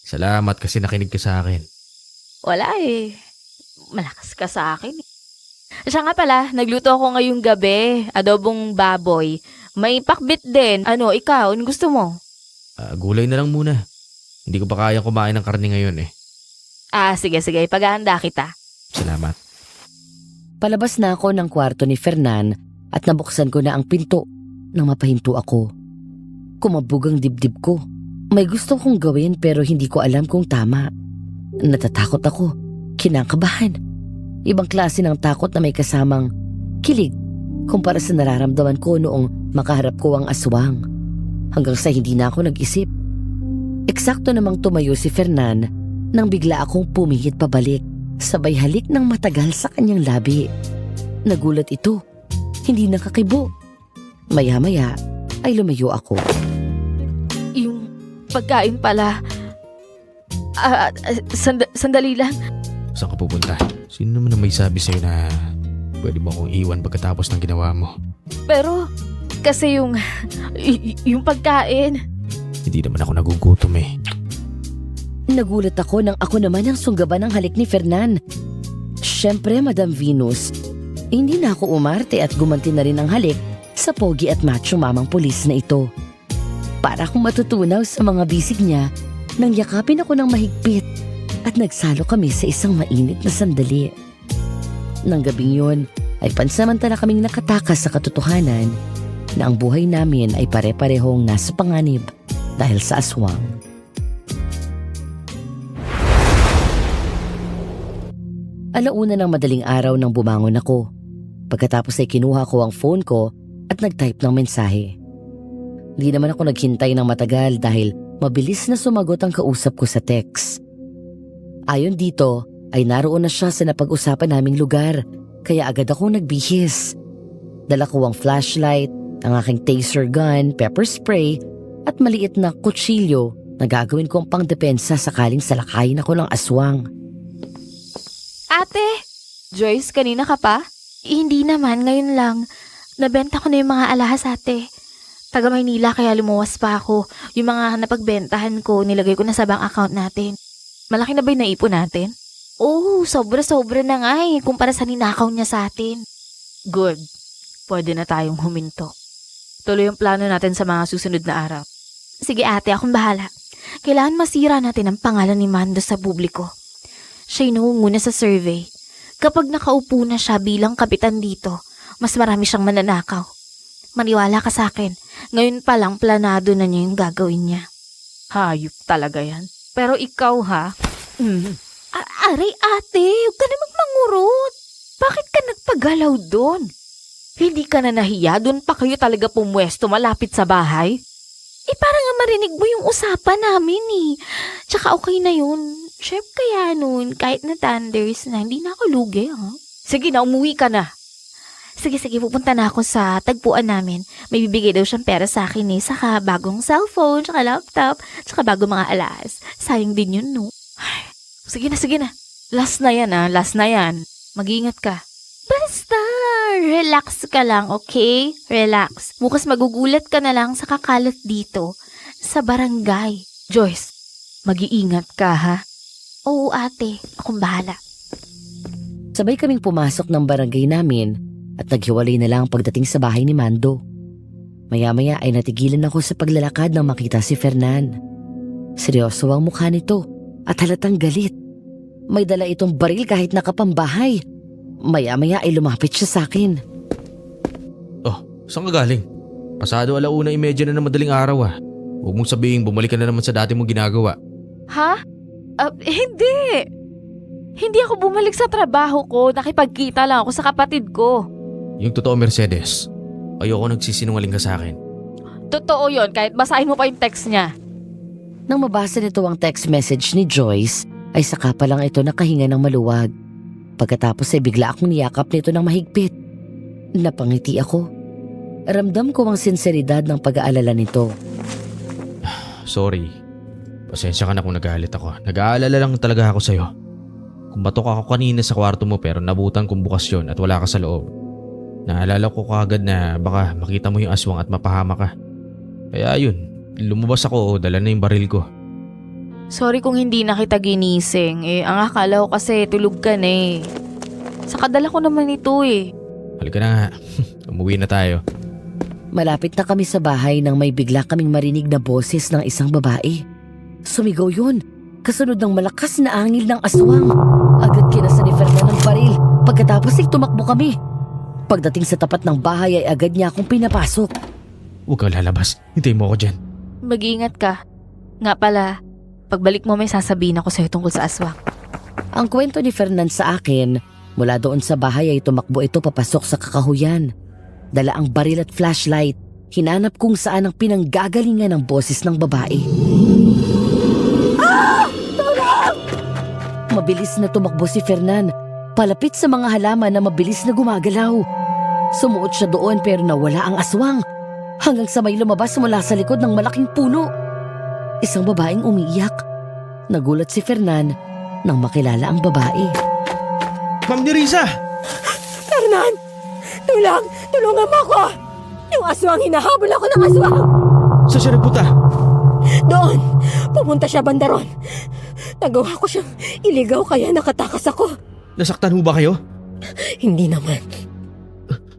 Salamat kasi nakinig ka sa akin. Wala eh. Malakas ka sa akin eh. Siya nga pala, nagluto ako ngayong gabi. Adobong baboy. May pakbit din. Ikaw, ano gusto mo? Gulay na lang muna. Hindi ko pa kayang kumain ng karne ngayon eh. Sige. Paghahanda kita. Salamat. Palabas na ako ng kwarto ni Fernan at nabuksan ko na ang pinto nang mapahinto ako. Kumabog ang dibdib ko. May gusto kong gawin pero hindi ko alam kung tama. Natatakot ako. Kinakabahan. Ibang klase ng takot na may kasamang kilig kumpara sa nararamdaman ko noong makaharap ko ang aswang. Hanggang sa hindi na ako nag-isip. Eksakto namang tumayo si Fernan nang bigla akong pumihit pabalik. Sabay halik ng matagal sa kanyang labi. Nagulat ito. Hindi nakakibo. Maya-maya ay lumayo ako. Yung pagkain pala. Sandali lang. Saan ka pupunta? Sino naman ang may sabi sa'yo na pwede mo akong iwan pagkatapos ng ginawa mo? Pero, kasi yung pagkain. Hindi naman ako nagugutom eh. Nagulat ako nang ako naman ang sunggaban ng halik ni Fernan. Siyempre, Madam Venus, hindi na ako umarte at gumanti na rin ang halik sa pogi at macho mamang pulis na ito. Para akong matutunaw sa mga bisig niya Nang yakapin ako ng mahigpit at nagsalo kami sa isang mainit na sandali. Nang gabing yun ay pansamantala kaming nakatakas sa katotohanan na ang buhay namin ay pare-parehong nasa panganib dahil sa aswang. Alauna ng madaling araw nang bumangon ako. Pagkatapos ay kinuha ko ang phone ko at nag-type ng mensahe. Di naman ako naghintay ng matagal dahil mabilis na sumagot ang kausap ko sa text. Ayon dito ay naroon na siya sa napag-usapan naming lugar kaya agad akong nagbihis. Dala ko ang flashlight, ang aking taser gun, pepper spray at maliit na kutsilyo na gagawin kong pangdepensa sakaling salakayin ako ng aswang. Ate! Joyce, kanina ka pa? Hindi naman, ngayon lang. Nabenta ko na yung mga alahas, ate. Taga Maynila kaya lumuwas pa ako. Yung mga napagbentahan ko, nilagay ko na sa bank account natin. Malaki na ba yung naipon natin? Oh, sobra-sobra na nga eh, kumpara sa ninakaw niya sa atin. Good. Pwede na tayong huminto. Tuloy yung plano natin sa mga susunod na araw. Sige ate, akong bahala. Kailangan masira natin ang pangalan ni Mando sa publiko. Siya'y nangunguna sa survey. Kapag nakaupo na siya bilang kapitan dito, mas marami siyang mananakaw. Maniwala ka sa akin, ngayon pa lang planado na niya yung gagawin niya. Hayop talaga yan. Pero ikaw ha? Aray ate, huwag ka na magmangurot. Bakit ka nagpagalaw doon? Hindi ka na nahiya, doon pa kayo talaga pumwesto malapit sa bahay? Parang nga marinig mo yung usapan namin eh. Tsaka okay na yun. Chef kaya nun, kahit na thunders na, hindi na ako lugi ha. Sige na, umuwi ka na. Sige, pupunta na ako sa tagpuan namin. May bibigay daw siyang pera sa akin eh, saka bagong cellphone, tsaka laptop, tsaka bagong mga alas. Sayang din yun, no? Ay, sige na. Last na yan last na yan. Mag-iingat ka. Basta, relax ka lang, okay? Relax. Bukas magugulat ka na lang sa kakalat dito, sa barangay. Joyce, mag-iingat ka ha? Oo ate, akong bahala. Sabay kaming pumasok ng barangay namin at naghiwalay na lang pagdating sa bahay ni Mando. Maya-maya ay natigilan ako sa paglalakad nang makita si Fernan. Seryoso ang mukha nito at halatang galit. May dala itong baril kahit nakapambahay. Maya-maya ay lumapit siya sa akin. Oh, saan ka galing? Pasado 1:30 na ng madaling araw ah. Huwag mong sabihin bumalik ka na naman sa dati mong ginagawa. Ha? Hindi. Hindi ako bumalik sa trabaho ko. Nakipagkita lang ako sa kapatid ko. Yung totoo Mercedes, ayoko nagsisinungaling ka sa akin. Totoo yon kahit basahin mo pa yung text niya. Nang mabasa nito ang text message ni Joyce, ay saka pa lang ito nakahinga ng maluwag. Pagkatapos ay bigla akong niyakap nito ng mahigpit. Napangiti ako. Ramdam ko ang sinseridad ng pag-aalala nito. Sorry. Pasensya ka na kung nagalit ako. Nag-aalala lang talaga ako sa'yo. Kumbatok ako kanina sa kwarto mo pero nabutan kong bukas yun at wala ka sa loob. Naalala ko kaagad na baka makita mo yung aswang at mapahama ka. Kaya yun, lumabas ako o dala na yung baril ko. Sorry kung hindi na kita ginising. Ang akala ko kasi tulog ka na eh. Sa kadala ko naman ito eh. Halika na nga. Umuwi na tayo. Malapit na kami sa bahay nang may bigla kaming marinig na boses ng isang babae. Sumigaw yun. Kasunod ng malakas na angil ng aswang. Agad kinasa ni Fernan ng baril. Pagkatapos ay tumakbo kami. Pagdating sa tapat ng bahay ay agad niya akong pinapasok. Huwag kang lalabas. Hintayin mo ako dyan. Mag-iingat ka. Nga pala, pagbalik mo may sasabihin ako sa'yo tungkol sa aswang. Ang kwento ni Fernan sa akin, mula doon sa bahay ay tumakbo ito papasok sa kakahuyan. Dala ang baril at flashlight. Hinanap kung saan ang pinanggagalingan ng boses ng babae. Mabilis na tumakbo si Fernan, palapit sa mga halaman na mabilis na gumagalaw. Sumuot siya doon pero nawala ang aswang, hanggang sa may lumabas mula sa likod ng malaking puno. Isang babaeng umiiyak. Nagulat si Fernan nang makilala ang babae. Ma'am Nerissa! Fernan! Tulungan mo ako! Yung aswang, hinahabol ako ng aswang! Saan siya nagpunta? Doon! Pumunta siya banda ron. Nagawa ko siyang iligaw kaya nakatakas ako. Nasaktan ho ba kayo? Hindi naman.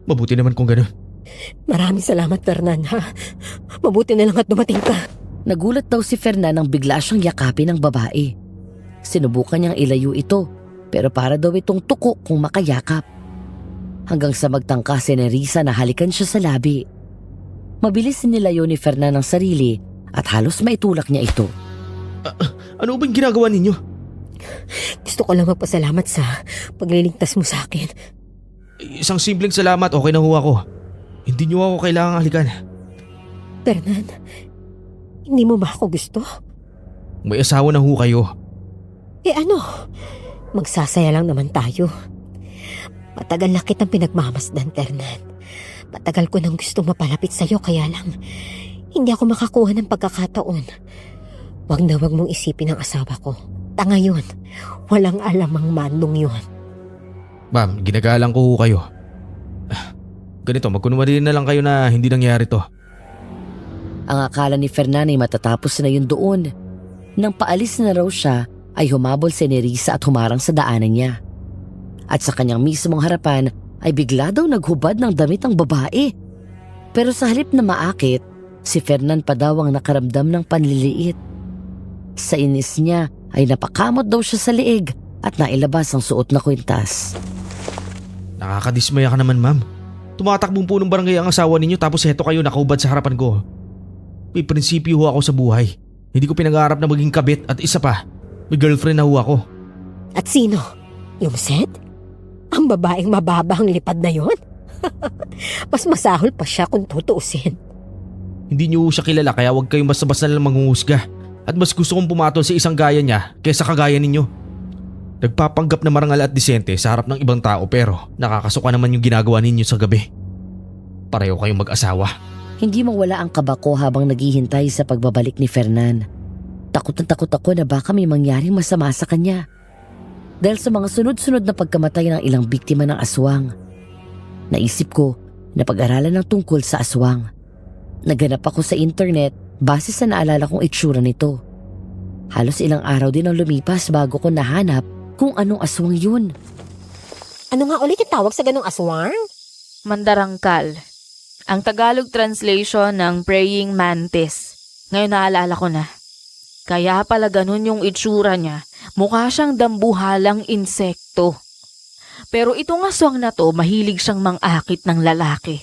Mabuti naman kung gano'n. Maraming salamat, Fernan, ha? Mabuti na lang at dumating ka. Nagulat daw si Fernan nang bigla siyang yakapin ng babae. Sinubukan niyang ilayo ito pero para daw itong tuko kung makayakap. Hanggang sa magtangka si Nerissa na halikan siya sa labi. Mabilis nilayo ni Fernan ang sarili at halos maitulak niya ito. Ano ba yung ginagawa ninyo? Gusto ko lang magpasalamat sa pagliligtas mo sa akin. Isang simpleng salamat, okay na ho ako. Hindi niyo ako kailangang halikan. Fernan, hindi mo ba ako gusto? May asawa na ho kayo. Ano? Magsasaya lang naman tayo. Matagal na kitang pinagmamasdan, Fernan. Matagal ko nang gustong mapalapit sa'yo kaya lang hindi ako makakuha ng pagkakataon. Wag na wag mong isipin ang asawa ko. Tanga yun. Walang alam ang mandong yun. Ma'am, ginagalang ko ho kayo. Ganito, magkunwari na lang kayo na hindi nangyari to. Ang akala ni Fernan ay matatapos na yun doon. Nang paalis na raw siya, ay humabol si Nerissa at humarang sa daanan niya. At sa kanyang mismong harapan ay bigla daw naghubad ng damit ang babae. Pero sa halip na maakit, si Fernan pa daw ang nakaramdam ng panliliit. Sa inis niya ay napakamot daw siya sa liig at nailabas ang suot na kwintas. Nakakadismaya ka naman, ma'am. Tumatakbong po ng barangay ang asawa ninyo tapos heto kayo nakaubad sa harapan ko. May prinsipyo ho ako sa buhay. Hindi ko pinangarap na maging kabit at isa pa, may girlfriend na ho ako. At sino? Yung Seth? Ang babaeng mababa ang lipad na yon? Mas masahol pa siya kung tutuusin. Hindi niyo siya kilala kaya huwag kayong basta-basta na lang manghuhusga. At mas gusto kong pumatol sa isang gaya niya kaysa kagaya ninyo. Nagpapanggap na marangal at disente sa harap ng ibang tao pero nakakasuka naman yung ginagawa ninyo sa gabi. Pareho kayong mag-asawa. Hindi mawala ang kaba ko habang naghihintay sa pagbabalik ni Fernan. Takot na takot ako na baka may mangyaring masama sa kanya. Dahil sa mga sunod-sunod na pagkamatay ng ilang biktima ng aswang. Naisip ko na pag-aralan ng tungkol sa aswang. Naganap ako sa internet base sa naalala kong itsura nito. Halos ilang araw din ang lumipas bago ko nahanap kung anong aswang yun. Ano nga ulit yung tawag sa ganong aswang? Mandarangkal. Ang Tagalog translation ng praying mantis. Ngayon naalala ko na. Kaya pala ganun yung itsura niya. Mukha siyang dambuhalang insekto. Pero itong aswang na to, mahilig siyang mang-akit ng lalaki.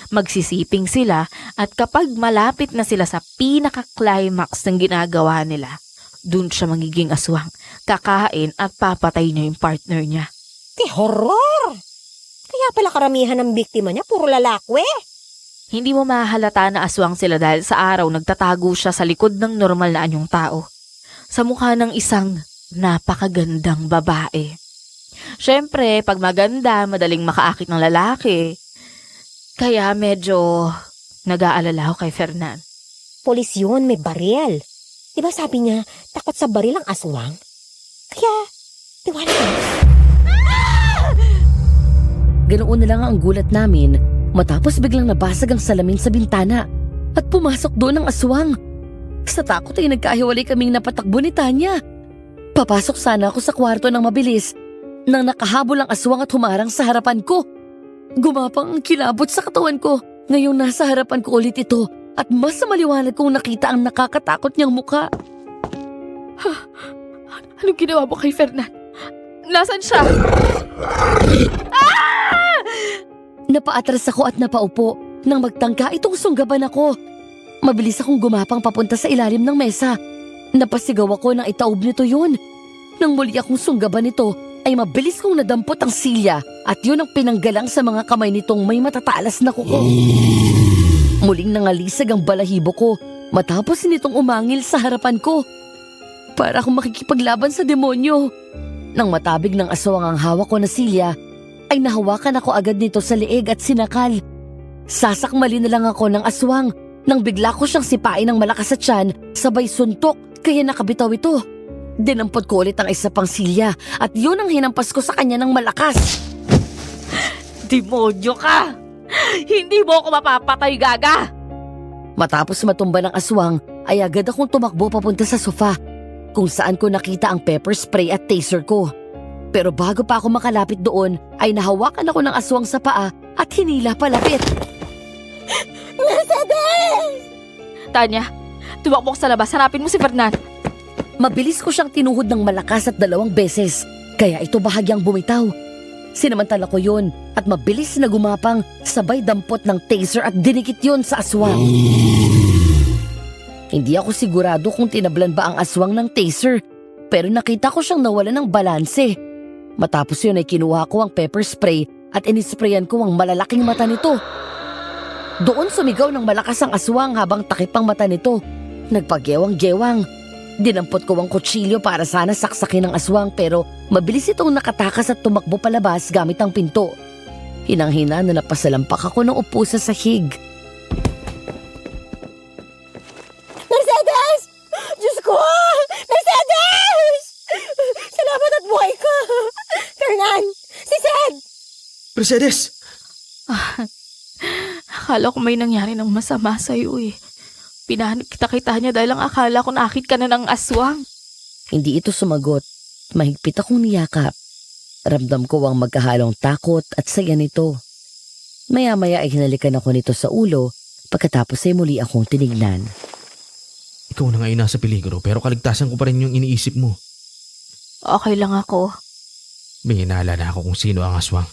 Magsisiping sila at kapag malapit na sila sa pinaka-climax ng ginagawa nila, dun siya magiging aswang, kakain at papatay niya yung partner niya. Horror! Kaya pala karamihan ng biktima niya puro lalakwe. Hindi mo mahalata na aswang sila dahil sa araw nagtatago siya sa likod ng normal na anyong tao. Sa mukha ng isang napakagandang babae. Siyempre, pag maganda, madaling makaakit ng lalaki. Kaya medyo nag-aalala ako kay Fernan. Polis yun, may baril. Diba sabi niya, takot sa baril ang aswang? Kaya, tiwala ka. Ganoon na lang ang gulat namin matapos biglang nabasag ang salamin sa bintana at pumasok doon ang aswang. Sa takot ay nagkahiwalay kaming napatakbo ni Tanya. Papasok sana ako sa kwarto ng mabilis nang nakahabol ang aswang at humarang sa harapan ko. Gumapang ang kilabot sa katawan ko. Ngayong nasa harapan ko ulit ito at mas maliwanag kong nakita ang nakakatakot niyang mukha. Anong ginawa mo kay Fernan? Nasaan siya? Napaatras ako at napaupo nang magtangka itong sunggaban ako. Mabilis akong gumapang papunta sa ilalim ng mesa. Napasigaw ako nang itaob nito yun. Nang muli akong sunggaban nito, ay mabilis kong nadampot ang silya at yun ang pinanggalang sa mga kamay nitong may matatalas na kuko. Muling nangalisag ang balahibo ko matapos nitong umangil sa harapan ko. Para akong makikipaglaban sa demonyo. Nang matabig ng aswang ang hawak ko na silya, ay nahawakan ako agad nito sa leeg at sinakal. Sasakmali na lang ako ng aswang nang bigla ko siyang sipain ng malakas sa tiyan sabay suntok kaya nakabitaw ito. Dinampot ko ulit ang isa pang silya at yun ang hinampas ko sa kanya ng malakas. Demonyo ka! Hindi mo ako mapapatay, gaga! Matapos matumba ng aswang ay agad akong tumakbo papunta sa sofa kung saan ko nakita ang pepper spray at taser ko. Pero bago pa ako makalapit doon ay nahawakan ako ng aswang sa paa at hinila palapit. Tanya, Tumakbo ka sa labas, hanapin mo si Fernan. Mabilis ko siyang tinuhod ng malakas at 2 beses, kaya ito bahagyang bumitaw. Sinamantala ko yun at mabilis na gumapang, sabay dampot ng taser at dinikit yun sa aswang. Hindi ako sigurado kung tinablan ba ang aswang ng taser, pero nakita ko siyang nawala ng balanse. Matapos yun ay kinuha ko ang pepper spray at inisprayan ko ang malalaking mata nito. Doon sumigaw ng malakas ang aswang habang takip ang mata nito. Nagpagewang-gewang. Dinampot ko ang kutsilyo para sana saksakin ng aswang pero mabilis itong nakatakas at tumakbo palabas gamit ang pinto. Hinang-hina na napasalampak ako ng upo sa sahig. Mercedes! Diyos ko! Mercedes! Salamat at buhay ka! Fernan! Si Sed! Mercedes! Akala ko may nangyari ng masama sa'yo eh. Pinahanap kita niya dahil ang akala ko nakit ka na ng aswang. Hindi ito sumagot. Mahigpit akong niyakap. Ramdam ko ang magkahalong takot at saya nito. Maya-maya ay hinalikan ako nito sa ulo pagkatapos ay muli akong tinignan. Ikaw na ngayon nasa peligro pero kaligtasan ko pa rin yung iniisip mo. Okay lang ako. May hinala na ako kung sino ang aswang.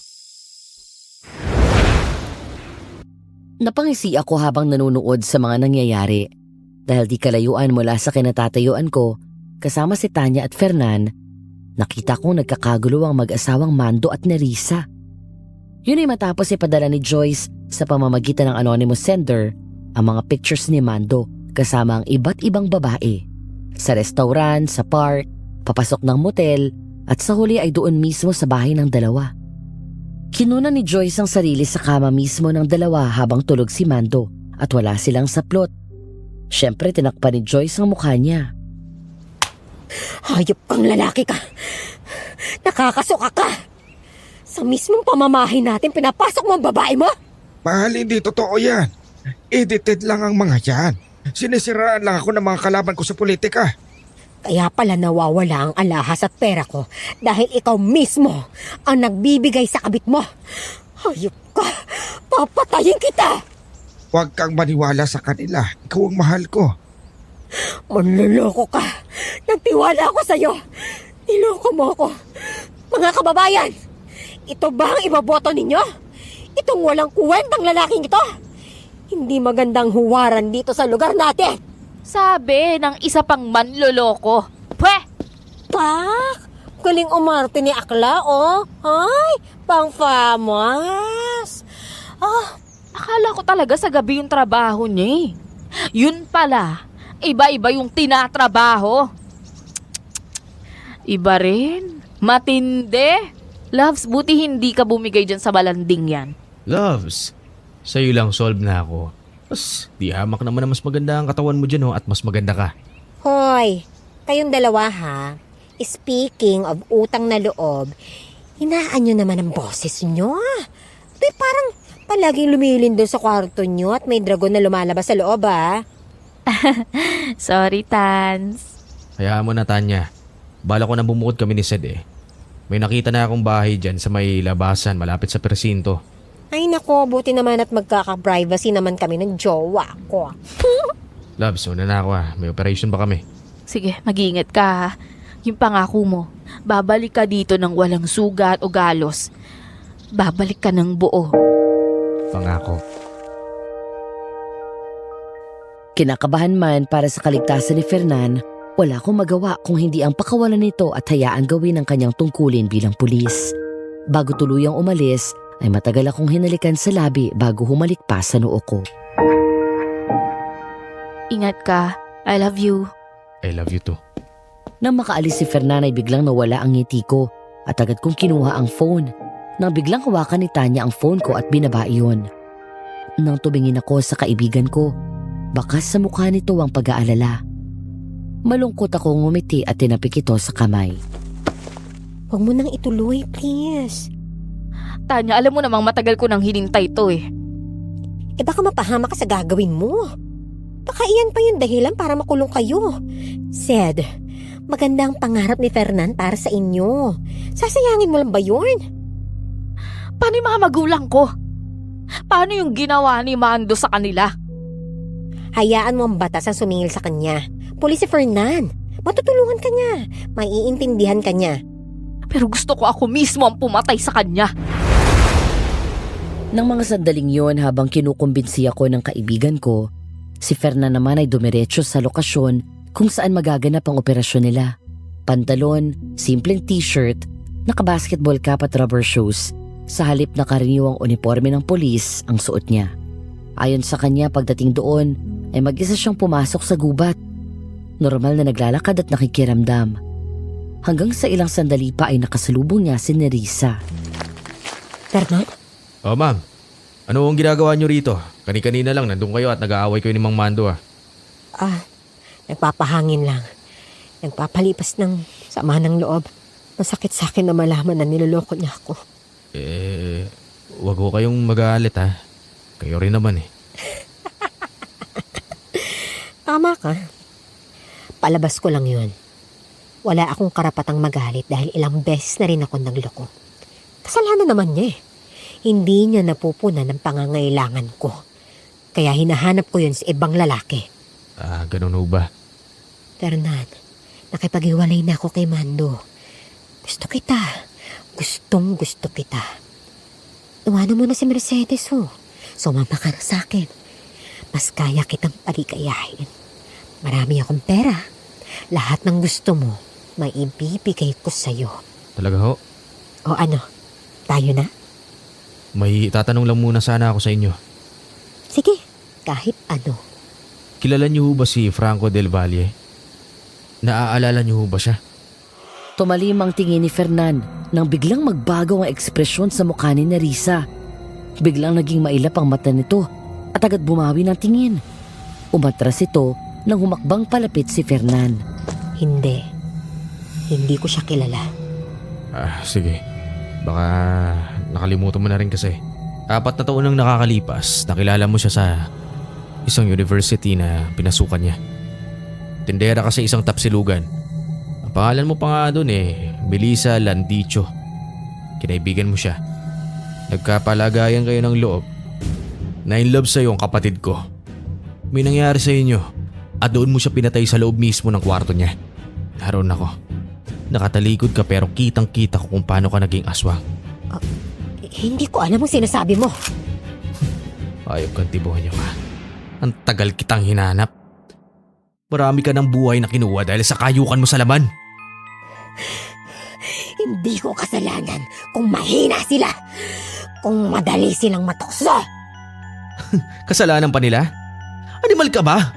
Napangisi ako habang nanonood sa mga nangyayari. Dahil di kalayuan mula sa kinatatayuan ko, kasama si Tanya at Fernan, nakita kong nagkakagulo ang mag-asawang Mando at Nerissa. Yun ay matapos ipadala ni Joyce sa pamamagitan ng anonymous sender ang mga pictures ni Mando kasama ang iba't ibang babae. Sa restaurant, sa park, papasok ng motel, at sa huli ay doon mismo sa bahay ng dalawa. Kinuna ni Joyce ang sarili sa kama mismo ng dalawa habang tulog si Mando at wala silang saplot. Siyempre tinakpan ni Joyce ang mukha niya. Hayop kang lalaki ka! Nakakasuka ka! Sa mismong pamamahay natin, pinapasok mo ang babae mo? Mahal, hindi totoo yan. Edited lang ang mga yan. Sinisiraan lang ako ng mga kalaban ko sa politika. Kaya pala nawawala ang alahas at pera ko dahil ikaw mismo ang nagbibigay sa kabit mo. Hayop ka! Papatayin kita! Huwag kang maniwala sa kanila. Ikaw ang mahal ko. Manloloko ka! Nagtiwala ako sa'yo! Niloko mo ako! Mga kababayan! Ito ba ang iboboto ninyo? Itong walang kuwentang lalaking ito? Hindi magandang huwaran dito sa lugar natin! Sabi ng isa pang manloloko. Pweh! Pak! Galing umarte ni Akla, oh! Ay! Pang-famas! Akala ko talaga sa gabi yung trabaho niya eh. Yun pala, iba-iba yung tinatrabaho. Iba rin. Matindi. Loves, buti hindi ka bumigay dyan sa balanding yan. Loves, sa'yo lang solve na ako. Mas di hamak naman na mas maganda ang katawan mo dyan at mas maganda ka. Hoy! Kayong dalawa ha? Speaking of utang na loob, hinaan nyo naman ang boses nyo ah. Ito'y parang palaging lumilin doon sa kwarto nyo at may dragon na lumalabas sa loob ah. Sorry, Tans. Hayaan mo na, Tanya. Bala ko na bumukod kami ni Sed eh. May nakita na akong bahay dyan sa may labasan malapit sa presinto. Ay nako, buti naman at magkaka-privacy naman kami ng jowa ko. Loves, una na ako May operation pa kami. Sige, mag-iingat ka ha. Yung pangako mo, babalik ka dito ng walang sugat o galos. Babalik ka ng buo. Pangako. Kinakabahan man para sa kaligtasan ni Fernan, wala akong magawa kung hindi ang pakawalan nito at hayaan gawin ang kanyang tungkulin bilang pulis. Bago tuluyang umalis, ay matagal akong hinalikan sa labi bago humalik pa sa noo ko. Ingat ka. I love you. I love you too. Nang makaalis si Fernan ay biglang nawala ang ngiti ko at agad kong kinuha ang phone. Nang biglang hawakan ni Tanya ang phone ko at binaba iyon. Nang tumingin ako sa kaibigan ko, bakas sa mukha nito ang pag-aalala. Malungkot akong ngumiti at tinapik ito sa kamay. Huwag mo nang ituloy, please. Tanya, alam mo namang matagal ko nang hinintay to eh. Baka mapahama ka sa gagawin mo. Baka iyan pa yung dahilan para makulong kayo. Sed, maganda ang pangarap ni Fernan para sa inyo. Sasayangin mo lang ba yun? Paano yung mga magulang ko? Paano yung ginawa ni Mando sa kanila? Hayaan mo ang batas ang sumingil sa kanya. Pulis si Fernan. Matutulungan ka niya. Maiintindihan ka niya. Pero gusto ko ako mismo ang pumatay sa kanya. Nang mga sandaling yon habang kinukumbinsi ako ng kaibigan ko, si Fernan naman ay dumiretso sa lokasyon kung saan magaganap ang operasyon nila. Pantalon, simpleng t-shirt, naka-basketball cap at rubber shoes, sa halip na karaniwang uniforme ng polis ang suot niya. Ayon sa kanya, pagdating doon ay mag-isa siyang pumasok sa gubat. Normal na naglalakad at nakikiramdam. Hanggang sa ilang sandali pa ay nakasalubong niya si Nerissa. Fernan? Oh, ma'am. Ano ang ginagawa niyo rito? Kani-kanina lang nandun kayo at nag-aaway kayo ni Mang Mando ah. Nagpapahangin lang. Nagpapalipas ng sama ng loob. Masakit sa akin na malaman na niloloko niya ako. Wag ko kayong magalit ha. Kayo rin naman eh. Tama ka. Palabas ko lang yun. Wala akong karapatang magalit dahil ilang beses na rin ako nagloko. Kasalanan naman niya eh. Hindi niya napupunan ng pangangailangan ko. Kaya hinahanap ko yun sa ibang lalaki. Ganun ho ba? Fernan, nakipag-iwalay na ako kay Mando. Gusto kita. Gustong gusto kita. Iwanan mo na si Mercedes ho. Sumama ka na sa akin. Mas kaya kitang paligayahin. Marami akong pera. Lahat ng gusto mo, maibibigay ko sa'yo. Talaga ho? O ano, tayo na? May tatanong lang muna sana ako sa inyo. Sige, kahit ano. Kilala niyo ho ba si Franco Del Valle? Naaalala niyo ho ba siya? Tumalim ang tingin ni Fernan nang biglang magbago ang ekspresyon sa mukha ni Nerissa. Biglang naging mailap ang mata nito at agad bumawi ng tingin. Umatras ito nang humakbang palapit si Fernan. Hindi. Hindi ko siya kilala. Sige. Baka nakalimutan mo na rin kasi. 4 na taon nang nakakalipas, nakilala mo siya sa isang university na pinasukan niya. Tindera kasi isang tapsilugan. Ang pangalan mo pa nga doon Melissa Landicho. Kinaibigan mo siya. Nagkapalagayan kayo ng loob. Na-in-love sa'yo ang kapatid ko. May nangyari sa inyo at doon mo siya pinatay sa loob mismo ng kwarto niya. Naroon ako. Nakatalikod ka pero kitang-kita ko kung paano ka naging aswang. Hindi ko alam ang sinasabi mo. Ayop kang tibuhan niyo ka. Ang tagal kitang hinanap. Marami ka ng buhay na kinuha dahil sa kayukan mo sa laman. Hindi ko kasalanan kung mahina sila. Kung madali silang matukso. Kasalanan pa nila? Animal ka ba?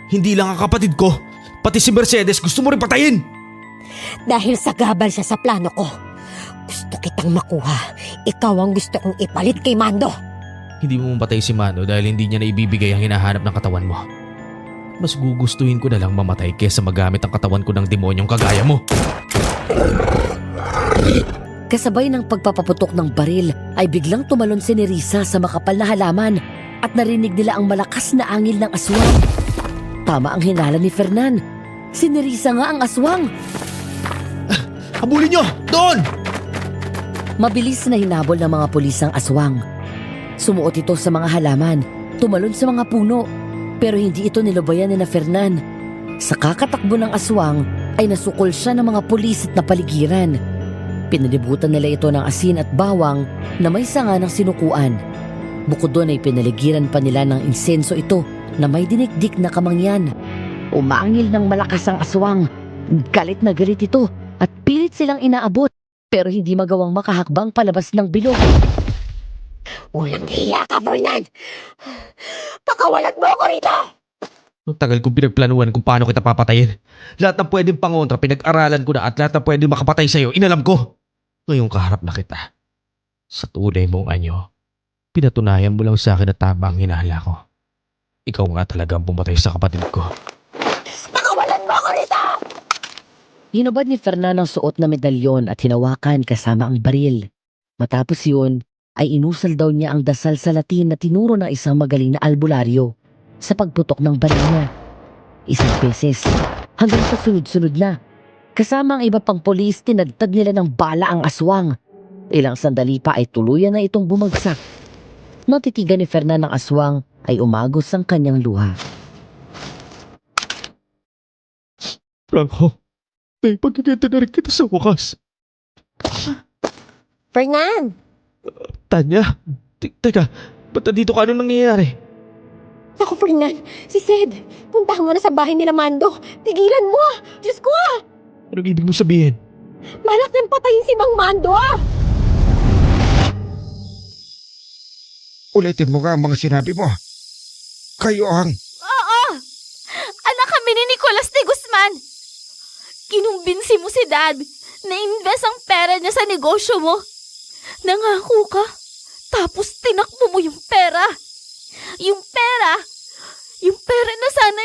Hindi lang ang kapatid ko. Pati si Mercedes gusto mo rin patayin. Dahil sagabal siya sa plano ko. Gusto kitang makuha. Ikaw ang gusto kong ipalit kay Mando. Hindi mo mapatay si Mano dahil hindi niya naibibigay ang hinahanap ng katawan mo. Mas gugustuhin ko na lang mamatay kesa magamit ang katawan ko ng demonyong kagaya mo. Kasabay ng pagpapaputok ng baril ay biglang tumalon si Nerissa sa makapal na halaman at narinig nila ang malakas na angil ng aswang. Tama ang hinala ni Fernan. Si Nerissa nga ang aswang. Habulin niyo! Doon! Mabilis na hinabol ng mga pulis ang aswang. Sumuot ito sa mga halaman, tumalon sa mga puno, pero hindi ito nilubayan ni na Fernan. Sa kakatakbo ng aswang ay nasukol siya ng mga pulis at napaligiran. Pinalibutan nila ito ng asin at bawang na may sanga ng sinukuan. Bukod doon ay pinaligiran pa nila ng insenso ito na may dinikdik na kamangyan. Umangil ng malakas ang aswang. Galit na galit ito at pilit silang inaabot pero hindi magawang makahakbang palabas ng bilog. Walang hiya ka, Fernan! Pakawalan mo ako rito! Ang tagal kong pinagplanuhan kung paano kita papatayin. Lahat ng pwedeng pangontra, pinag-aralan ko na at lahat ng pwedeng makapatay sa'yo, inalam ko. Ngayong kaharap na kita. Sa tunay mong anyo, pinatunayan mo lang sa akin na tama ang hinala ko. Ikaw nga talaga ang pumatay sa kapatid ko. Pakawalan mo ako rito! Hinubad ni Fernan ang suot na medalyon at hinawakan kasama ang baril. Matapos yun, ay inusal daw niya ang dasal sa Latin na tinuro ng isang magaling na albularyo sa pagputok ng baril niya. Isang beses, hanggang sa sunod-sunod na. Kasama ang iba pang polis, tinadtad nila ng bala ang aswang. Ilang sandali pa ay tuluyan na itong bumagsak. Natitigan ni Fernan ng aswang ay umagos ang kanyang luha. Franco, naipagkikita na rin kita sa wakas. Fernan! Tanya, teka, ba't nandito ka? Anong nangyayari? Naku, Fernan! Si Sed! Puntahan mo na sa bahay nila Mando! Tigilan mo! Diyos ko ah! Anong ibig mo sabihin? Balak nang patayin si Mang Mando ah! Ulitin mo nga ang mga sinabi mo. Kayo ang... Oo! Anak kami ni Nicolas de Guzman. Kinumbinsi mo si Dad na invest ang pera niya sa negosyo mo. Nangako ka. Tapos tinakbo mo yung pera. Yung pera na sana